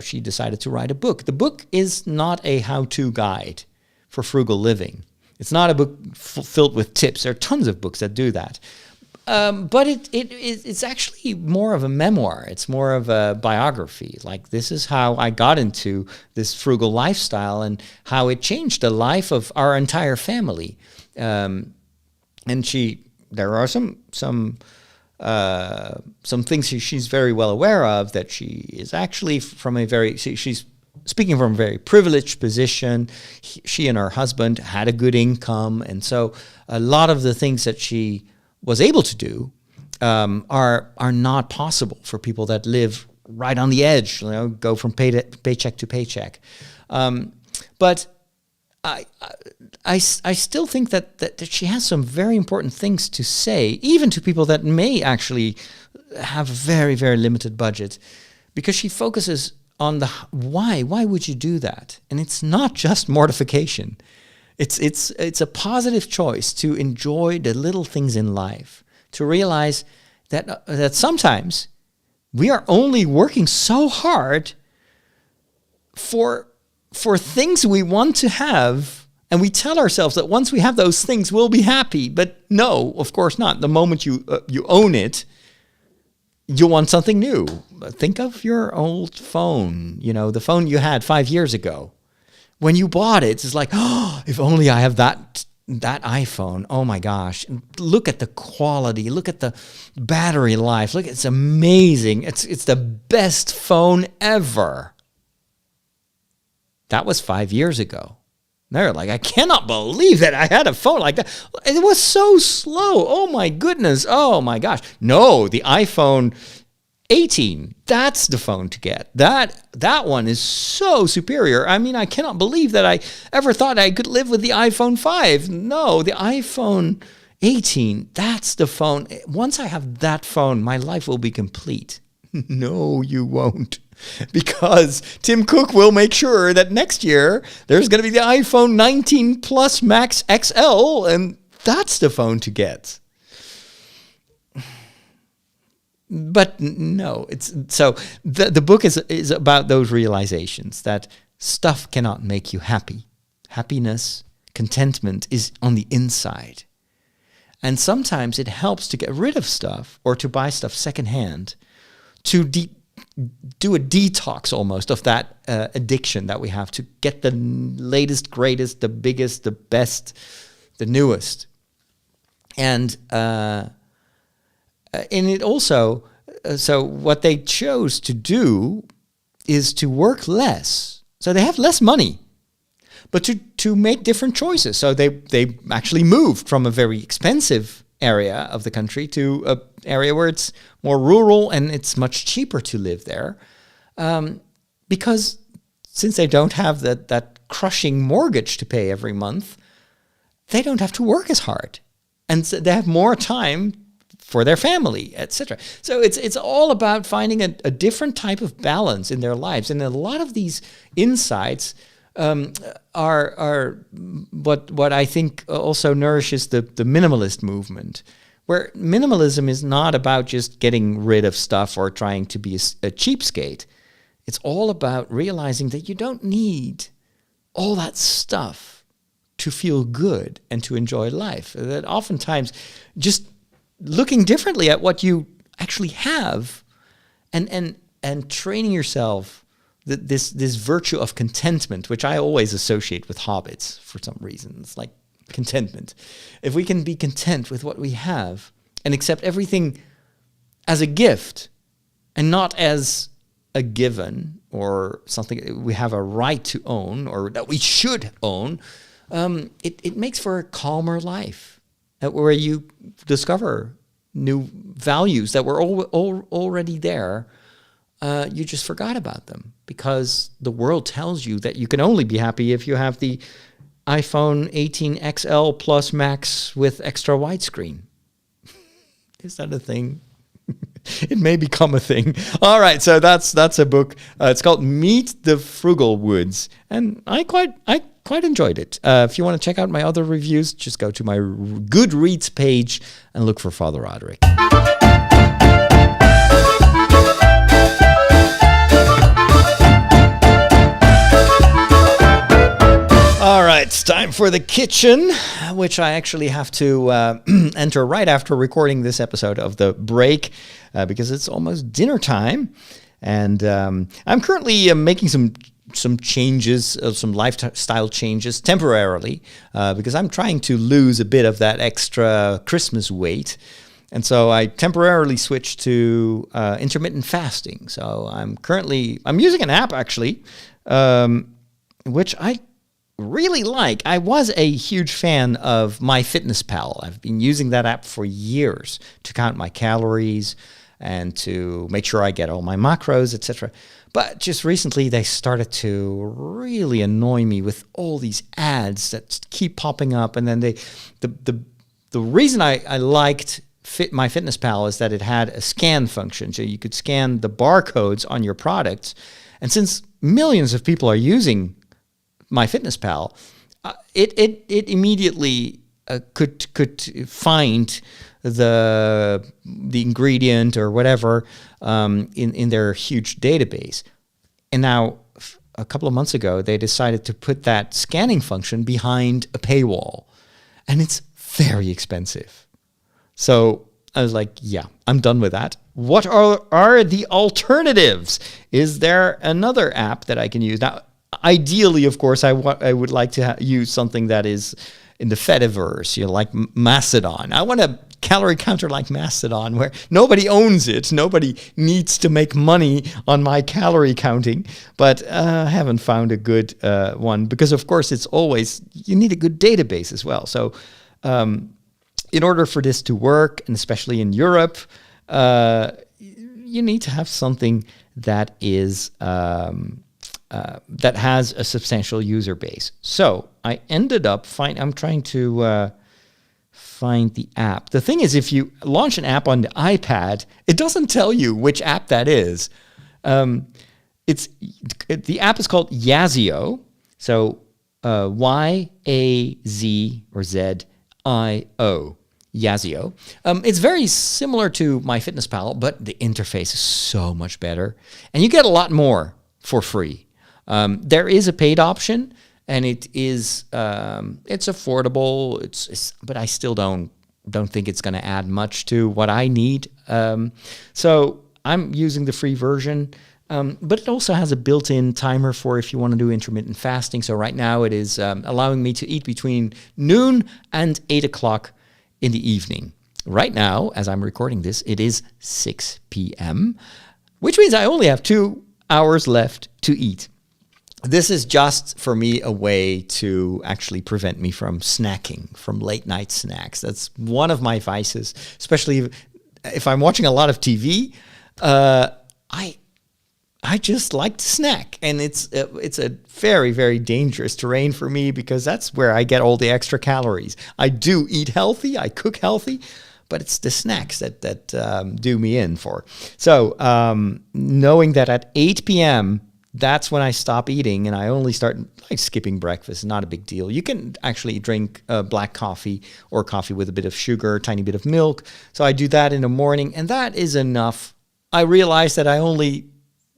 she decided to write a book. The book is not a how-to guide for frugal living. It's not a book filled with tips. There are tons of books that do that. But it's actually more of a memoir. It's more of a biography. Like, this is how I got into this frugal lifestyle and how it changed the life of our entire family. And there are some things she's very well aware of, that she is actually she's speaking from a very privileged position. She and her husband had a good income, and so a lot of the things that she was able to do are not possible for people that live right on the edge, go from paycheck to paycheck. But I still think that she has some very important things to say, even to people that may actually have a very, very limited budget, because she focuses on the why. Why would you do that? And it's not just mortification. It's a positive choice to enjoy the little things in life, to realize that sometimes we are only working so hard for things we want to have, and we tell ourselves that once we have those things, we'll be happy. But no, of course not. The moment you own it, you want something new. Think of your old phone, the phone you had 5 years ago. When you bought it, it's like, oh, if only I have that iPhone. Oh my gosh. Look at the quality. Look at the battery life. Look, it's amazing. It's the best phone ever. That was 5 years ago. They're like, I cannot believe that I had a phone like that. It was so slow. Oh my goodness. Oh my gosh. No, the iPhone 18, that's the phone to get. That one is so superior. I mean, I cannot believe that I ever thought I could live with the iPhone 5. No, the iPhone 18, that's the phone. Once I have that phone, my life will be complete. No, you won't. Because Tim Cook will make sure that next year there's going to be the iPhone 19 Plus Max XL, and that's the phone to get. But no, the book is about those realizations that stuff cannot make you happy. Happiness, contentment is on the inside. And sometimes it helps to get rid of stuff or to buy stuff secondhand, to do a detox almost of that addiction that we have, to get the latest, greatest, the biggest, the best, the newest. And it also, so what they chose to do is to work less. So they have less money, but to make different choices. So they actually moved from a very expensive area of the country to an area where it's more rural and it's much cheaper to live there, because since they don't have that crushing mortgage to pay every month, they don't have to work as hard, and so they have more time for their family, etc. So it's all about finding a different type of balance in their lives, and a lot of these insights are what I think also nourishes the minimalist movement, where minimalism is not about just getting rid of stuff or trying to be a cheapskate. It's all about realizing that you don't need all that stuff to feel good and to enjoy life. That oftentimes just looking differently at what you actually have and training yourself this virtue of contentment, which I always associate with hobbits for some reason. It's like contentment. If we can be content with what we have and accept everything as a gift and not as a given or something we have a right to own or that we should own, it makes for a calmer life where you discover new values that were already there. You just forgot about them because the world tells you that you can only be happy if you have the iPhone 18 XL Plus Max with extra widescreen. Is that a thing? It may become a thing. All right, so that's a book. It's called Meet the Frugal Woods, and I quite enjoyed it. If you want to check out my other reviews, just go to my Goodreads page and look for Father Roderick. All right, it's time for the kitchen, which I actually have to enter right after recording this episode of The Break because it's almost dinner time. And I'm currently making some changes, some lifestyle changes temporarily because I'm trying to lose a bit of that extra Christmas weight. And so I temporarily switched to intermittent fasting. So I'm using an app actually, which I really like. I was a huge fan of MyFitnessPal. I've been using that app for years to count my calories and to make sure I get all my macros, etc. But just recently they started to really annoy me with all these ads that keep popping up. And then the reason I liked MyFitnessPal is that it had a scan function. So you could scan the barcodes on your products. And since millions of people are using MyFitnessPal, it immediately could find the ingredient or whatever in their huge database. And now, a couple of months ago, they decided to put that scanning function behind a paywall, and it's very expensive. So I was like, yeah, I'm done with that. What are the alternatives? Is there another app that I can use? Now, ideally, of course, I would like to use something that is in the Fediverse, like Mastodon. I want a calorie counter like Mastodon where nobody owns it. Nobody needs to make money on my calorie counting. But I haven't found a good one because, of course, you need a good database as well. So in order for this to work, and especially in Europe, you need to have something that is that has a substantial user base. So I ended up I'm trying to find the app. The thing is, if you launch an app on the iPad, it doesn't tell you which app that is. The app is called Yazio. So Y-A-Z or Z-I-O. Yazio. It's very similar to MyFitnessPal, but the interface is so much better, and you get a lot more for free. There is a paid option, and it's affordable. But I still don't think it's going to add much to what I need. So I'm using the free version, but it also has a built-in timer for if you want to do intermittent fasting. So right now it is allowing me to eat between noon and 8 o'clock in the evening. Right now, as I'm recording this, it is 6 p.m., which means I only have 2 hours left to eat. This is just, for me, a way to actually prevent me from snacking, from late night snacks. That's one of my vices, especially if I'm watching a lot of TV. I I just like to snack, and it's a very, very dangerous terrain for me because that's where I get all the extra calories. I do eat healthy, I cook healthy, but it's the snacks that do me in for. So knowing that at 8 p.m., that's when I stop eating, and I only start like skipping breakfast. Not a big deal. You can actually drink black coffee or coffee with a bit of sugar, a tiny bit of milk. So I do that in the morning, and that is enough. I realize that I only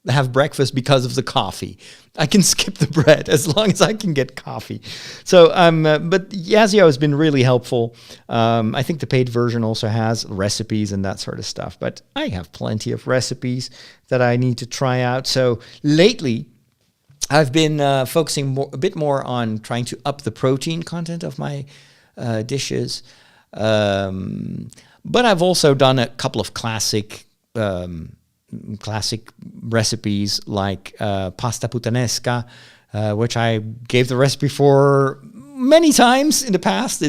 have breakfast because of the coffee. I can skip the bread as long as I can get coffee. So, but Yazio has been really helpful. I think the paid version also has recipes and that sort of stuff, but I have plenty of recipes that I need to try out. So lately, I've been focusing a bit more on trying to up the protein content of my dishes. But I've also done a couple of classic recipes like pasta puttanesca, which I gave the recipe for many times in the past.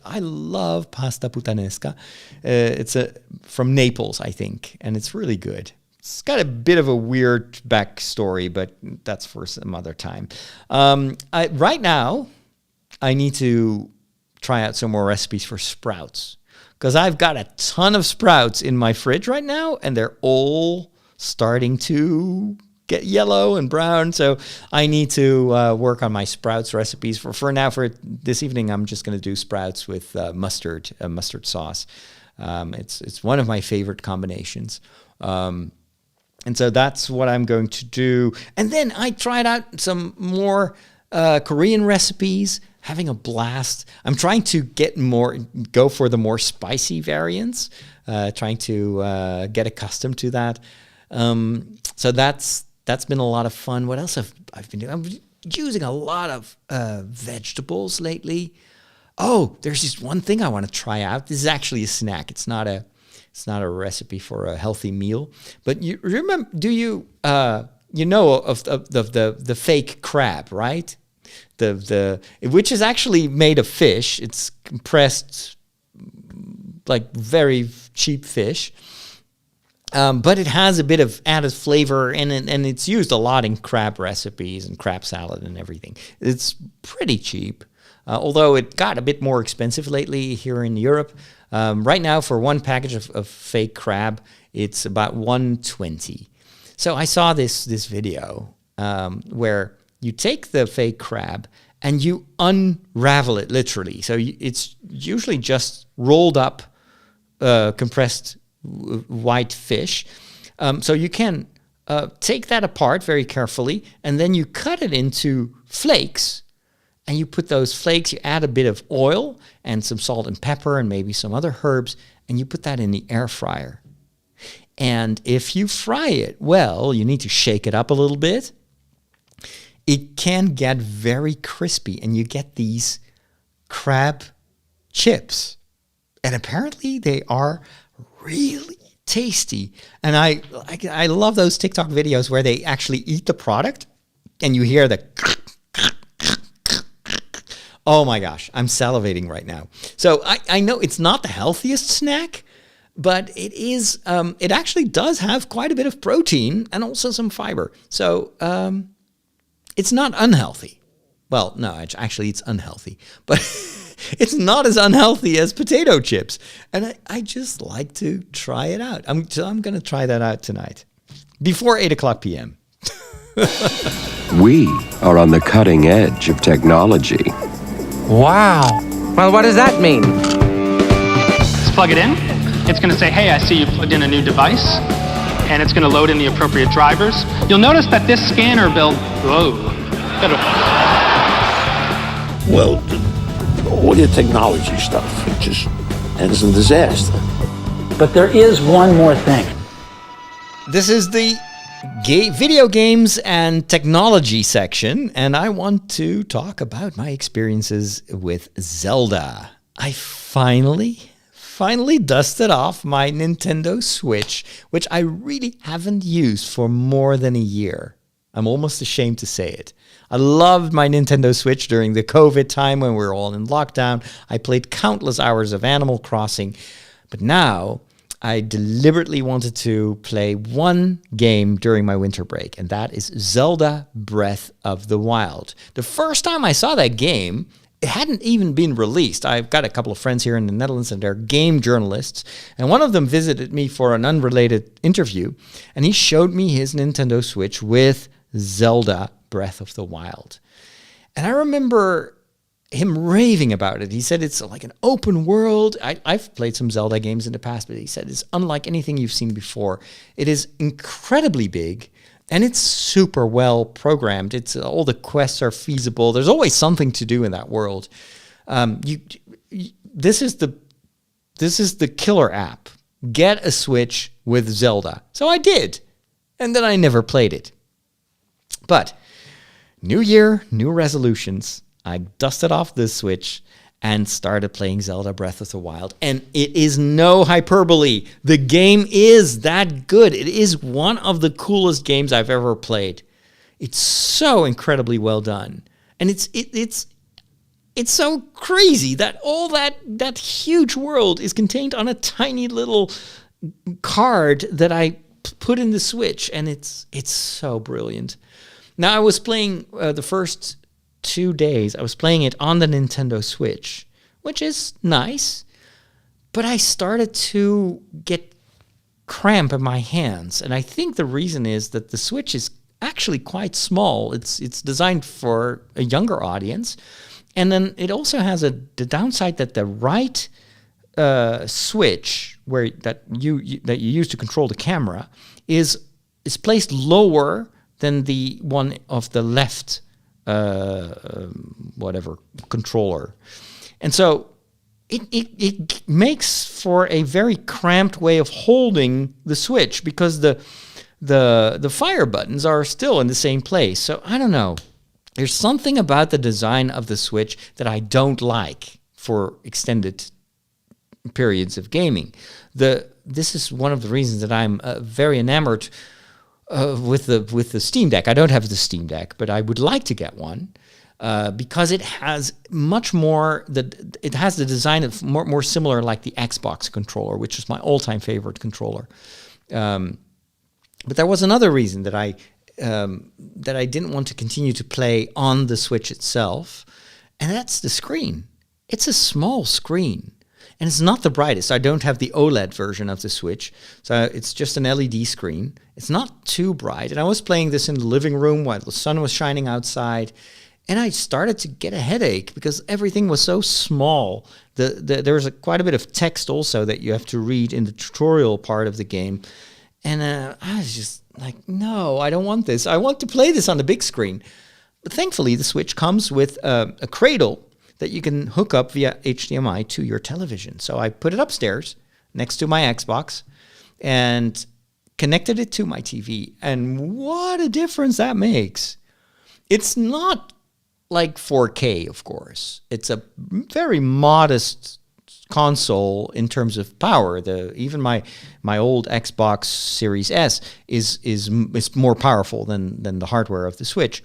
I love pasta puttanesca. It's from Naples, I think, and it's really good. It's got a bit of a weird backstory, but that's for some other time. Right now, I need to try out some more recipes for sprouts, because I've got a ton of sprouts in my fridge right now, and they're all starting to get yellow and brown. So I need to work on my sprouts recipes. For now, for this evening, I'm just going to do sprouts with mustard sauce. It's one of my favorite combinations. And so that's what I'm going to do. And then I tried out some more Korean recipes, having a blast. I'm trying to go for the more spicy variants, trying to get accustomed to that. So that's been a lot of fun. What else have I been doing? I'm using a lot of vegetables lately. Oh, there's just one thing I want to try out. This is actually a snack. It's not a recipe for a healthy meal. But you remember? Do you know of the fake crab, right? Which is actually made of fish. It's compressed, like very cheap fish. But it has a bit of added flavor, and it's used a lot in crab recipes and crab salad and everything. It's pretty cheap, although it got a bit more expensive lately here in Europe. Right now, for one package of fake crab, it's about $1.20. So I saw this video where you take the fake crab and you unravel it literally. So it's usually just rolled up, compressed white fish. So you can take that apart very carefully, and then you cut it into flakes, and you put those flakes, you add a bit of oil and some salt and pepper and maybe some other herbs, and you put that in the air fryer. And if you fry it well, you need to shake it up a little bit. It can get very crispy, and you get these crab chips. And apparently they are really tasty. And I love those TikTok videos where they actually eat the product and you hear the oh my gosh, I'm salivating right now. So I know it's not the healthiest snack, but it is. It actually does have quite a bit of protein and also some fiber. So it's not unhealthy. Well, no, actually it's unhealthy, but it's not as unhealthy as potato chips. And I just like to try it out. I'm going to try that out tonight before 8:00 p.m. We are on the cutting edge of technology. Wow. Well, what does that mean? Just plug it in. It's going to say, hey, I see you plugged in a new device. And it's going to load in the appropriate drivers. You'll notice that this scanner build... Whoa. Well, all your technology stuff, it just ends in disaster. But there is one more thing. This is the video games and technology section, and I want to talk about my experiences with Zelda. I finally dusted off my Nintendo Switch, which I really haven't used for more than a year. I'm almost ashamed to say it. I loved my Nintendo Switch during the COVID time when we were all in lockdown. I played countless hours of Animal Crossing. But now I deliberately wanted to play one game during my winter break, and that is Zelda Breath of the Wild. The first time I saw that game, it hadn't even been released. I've got a couple of friends here in the Netherlands, and they're game journalists, and one of them visited me for an unrelated interview, and he showed me his Nintendo Switch with Zelda Breath of the Wild. And I remember him raving about it. He said it's like an open world. I've played some Zelda games in the past, but he said it's unlike anything you've seen before. It is incredibly big, and it's super well programmed. It's all the quests are feasible. There's always something to do in that world. This is the killer app. Get a Switch with Zelda. So I did, and then I never played it. But new year, new resolutions. I dusted off the Switch and started playing Zelda Breath of the Wild. And it is no hyperbole. The game is that good. It is one of the coolest games I've ever played. It's so incredibly well done. And it's so crazy that all that huge world is contained on a tiny little card that I put in the Switch. And it's so brilliant. Now, I was playing the first 2 days, I was playing it on the Nintendo Switch, which is nice, but I started to get cramp in my hands, and I think the reason is that the Switch is actually quite small. It's designed for a younger audience, and then it also has the downside that the right switch that you use to control the camera is placed lower than the one of the left controller. And so it makes for a very cramped way of holding the Switch because the fire buttons are still in the same place. So I don't know. There's something about the design of the Switch that I don't like for extended periods of gaming. This is one of the reasons that I'm very enamored with the Steam Deck. I don't have the Steam Deck, but I would like to get one because it has much more. It has the design of more similar like the Xbox controller, which is my all-time favorite controller. But there was another reason that I didn't want to continue to play on the Switch itself, and that's the screen. It's a small screen. And it's not the brightest. I don't have the OLED version of the Switch, so it's just an LED screen. It's not too bright. And I was playing this in the living room while the sun was shining outside, and I started to get a headache because everything was so small. There was quite a bit of text also that you have to read in the tutorial part of the game. And I was just like, no, I don't want this. I want to play this on the big screen. But thankfully, the Switch comes with a cradle that you can hook up via HDMI to your television. So I put it upstairs next to my Xbox and connected it to my TV. And what a difference that makes. It's not like 4K, of course. It's a very modest console in terms of power. Even my old Xbox Series S is more powerful than the hardware of the Switch.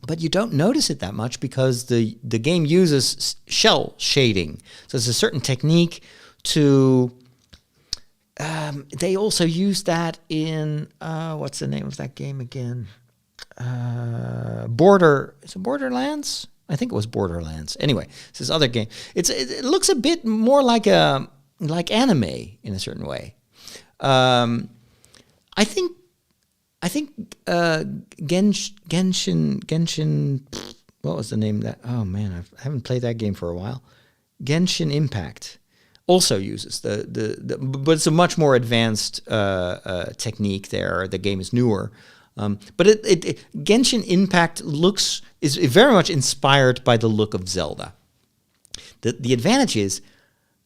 But you don't notice it that much because the game uses shell shading. So there's a certain technique to... they also use that in... what's the name of that game again? Is it Borderlands? I think it was Borderlands. Anyway, it's this other game. It looks a bit more like anime in a certain way. I think Genshin, what was the name of that? Oh man, I haven't played that game for a while. Genshin Impact also uses but it's a much more advanced technique there. The game is newer. But Genshin Impact is very much inspired by the look of Zelda. The advantage is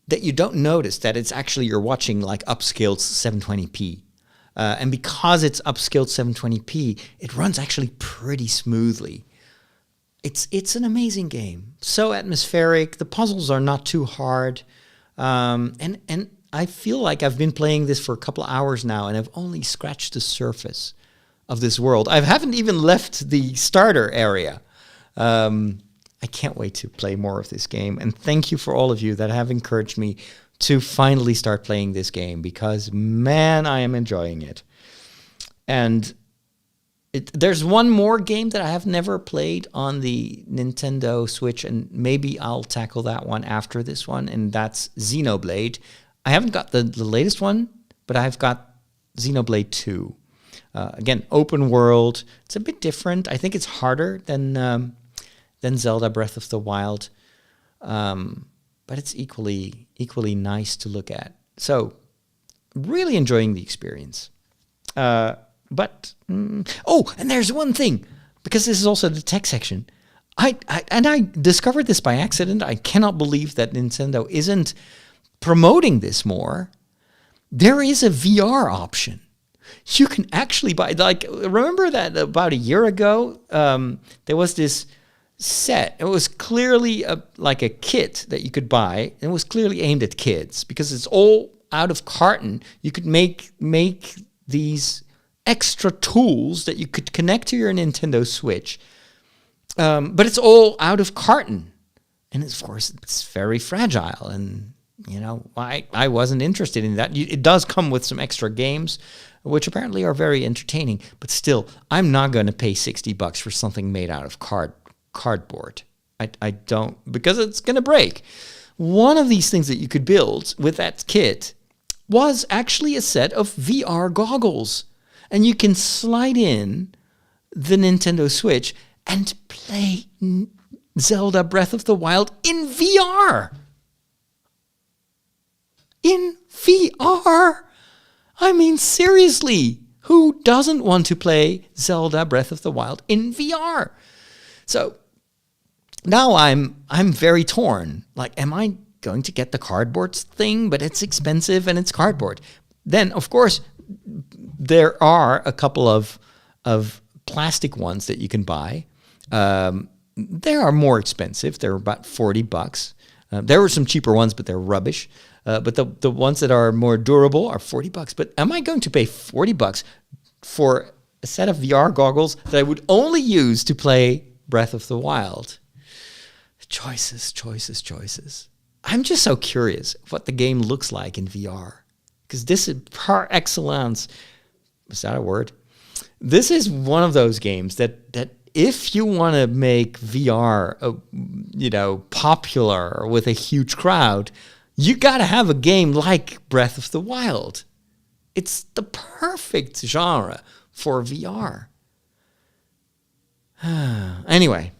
that you don't notice that it's actually you're watching like upscaled 720p. And because it's upscaled 720p, it runs actually pretty smoothly. It's an amazing game. So atmospheric. The puzzles are not too hard. And I feel like I've been playing this for a couple of hours now, and I've only scratched the surface of this world. I haven't even left the starter area. And I can't wait to play more of this game. And thank you for all of you that have encouraged me to finally start playing this game, because, man, I am enjoying it. And there's one more game that I have never played on the Nintendo Switch, and maybe I'll tackle that one after this one, and that's Xenoblade. I haven't got the latest one, but I've got Xenoblade 2. Again, open world. It's a bit different. I think it's harder than Zelda Breath of the Wild, but it's equally nice to look at. So, really enjoying the experience. And there's one thing, because this is also the tech section. I discovered this by accident. I cannot believe that Nintendo isn't promoting this more. There is a VR option. You can actually buy, like, remember that about a year ago, there was this set. It was clearly like a kit that you could buy, and it was clearly aimed at kids because it's all out of carton. You could make these extra tools that you could connect to your Nintendo Switch, but it's all out of carton, and of course it's very fragile. And I wasn't interested in that. It does come with some extra games, which apparently are very entertaining, but still, I'm not going to pay $60 for something made out of cardboard. I don't, because it's going to break. One of these things that you could build with that kit was actually a set of VR goggles, and you can slide in the Nintendo Switch and play Zelda Breath of the Wild in VR. In VR? I mean, seriously, who doesn't want to play Zelda Breath of the Wild in VR? So now I'm very torn. Like, am I going to get the cardboard thing? But it's expensive and it's cardboard. Then, of course, there are a couple of plastic ones that you can buy. They are more expensive. They're about $40. There were some cheaper ones, but they're rubbish. But the ones that are more durable are $40. But am I going to pay $40 for a set of VR goggles that I would only use to play Breath of the Wild? Choices. I'm just so curious what the game looks like in VR. Because this is par excellence. Is that a word? This is one of those games that if you want to make VR, popular with a huge crowd, you got to have a game like Breath of the Wild. It's the perfect genre for VR. Anyway,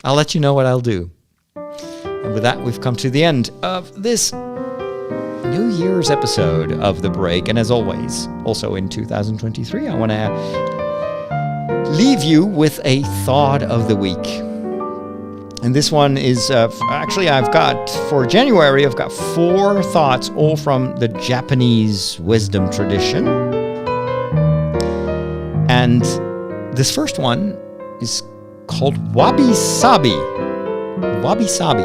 I'll let you know what I'll do. And with that, we've come to the end of this New Year's episode of The Break. And as always, also in 2023, I want to leave you with a thought of the week. And this one is, for January, I've got 4 thoughts, all from the Japanese wisdom tradition. And this first one is called wabi-sabi. Wabi-sabi.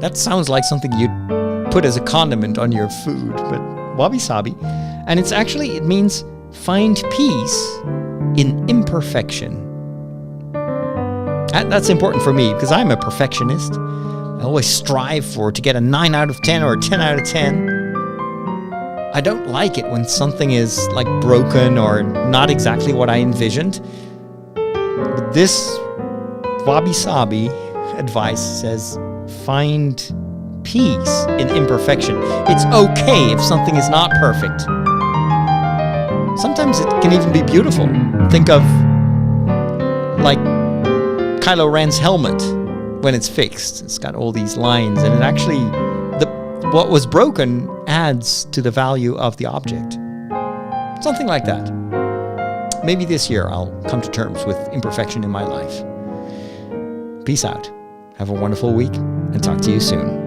That sounds like something you'd put as a condiment on your food, but wabi-sabi. And it means find peace in imperfection. That's important for me because I'm a perfectionist. I always strive to get a 9 out of 10 or a 10 out of 10. I don't like it when something is like broken or not exactly what I envisioned. But this wabi-sabi advice says find peace in imperfection. It's okay if something is not perfect. Sometimes it can even be beautiful. Think of like Kylo Ren's helmet when it's fixed. It's got all these lines, and it actually, what was broken adds to the value of the object. Something like that. Maybe this year I'll come to terms with imperfection in my life. Peace out. Have a wonderful week, and talk to you soon.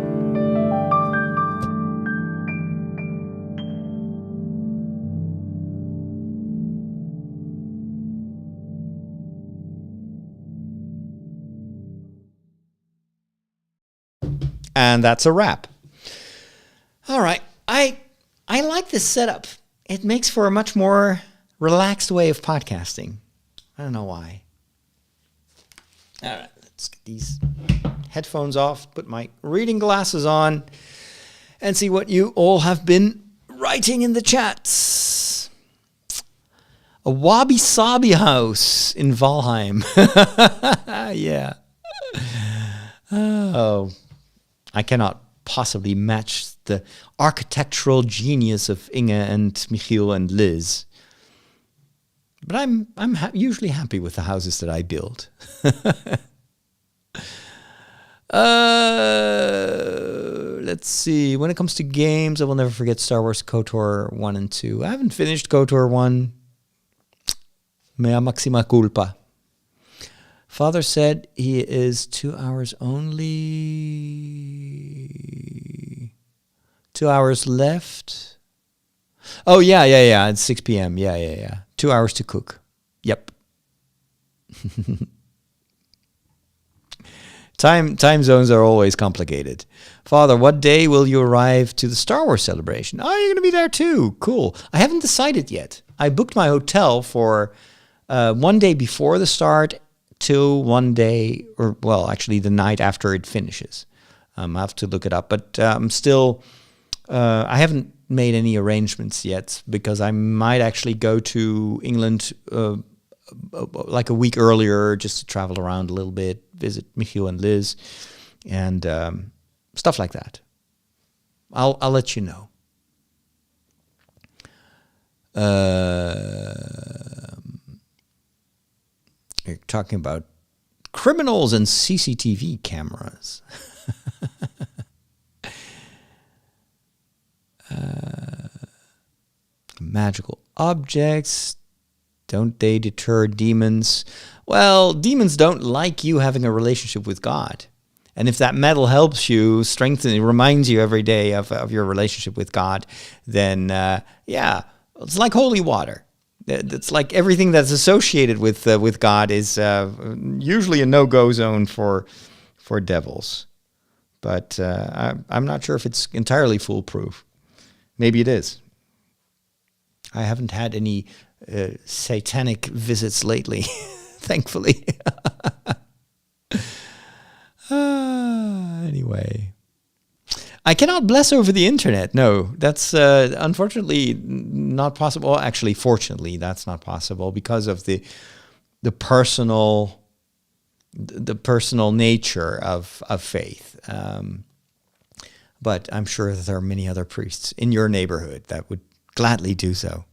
And that's a wrap. All right. I like this setup. It makes for a much more relaxed way of podcasting. I don't know why. All right. Let's get these headphones off, put my reading glasses on, and see what you all have been writing in the chats. A wabi-sabi house in Valheim. Yeah. Oh, I cannot possibly match the architectural genius of Inge and Michiel and Liz. But I'm usually happy with the houses that I build. Let's see. When it comes to games, I will never forget Star Wars KOTOR 1 and 2. I haven't finished KOTOR 1. Mea maxima culpa. Father said he is 2 hours only. 2 hours left. Oh, yeah. It's 6 p.m. Yeah. 2 hours to cook. Yep. Time zones are always complicated. Father, what day will you arrive to the Star Wars celebration? Oh, you're going to be there too. Cool. I haven't decided yet. I booked my hotel for 1 day before the start to 1 day, or well, actually the night after it finishes. I have to look it up, but I'm still, I haven't made any arrangements yet because I might actually go to England like a week earlier just to travel around a little bit, visit Michiel and Liz, and stuff like that. I'll let you know. You're talking about criminals and CCTV cameras. Magical objects. Don't they deter demons? Well, demons don't like you having a relationship with God. And if that medal helps you strengthen, it reminds you every day of your relationship with God, then yeah, it's like holy water. It's like everything that's associated with God is usually a no-go zone for devils. But I'm not sure if it's entirely foolproof. Maybe it is. I haven't had any satanic visits lately, thankfully. Anyway, I cannot bless over the internet. No, that's unfortunately not possible. Well, actually, fortunately, that's not possible because of the personal nature of faith. But I'm sure that there are many other priests in your neighborhood that would gladly do so.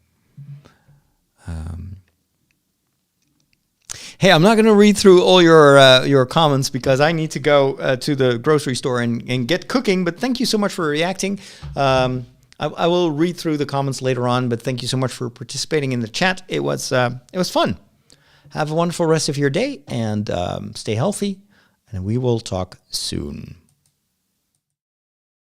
Hey, I'm not going to read through all your comments because I need to go to the grocery store and get cooking. But thank you so much for reacting. I will read through the comments later on. But thank you so much for participating in the chat. It was fun. Have a wonderful rest of your day and stay healthy. And we will talk soon.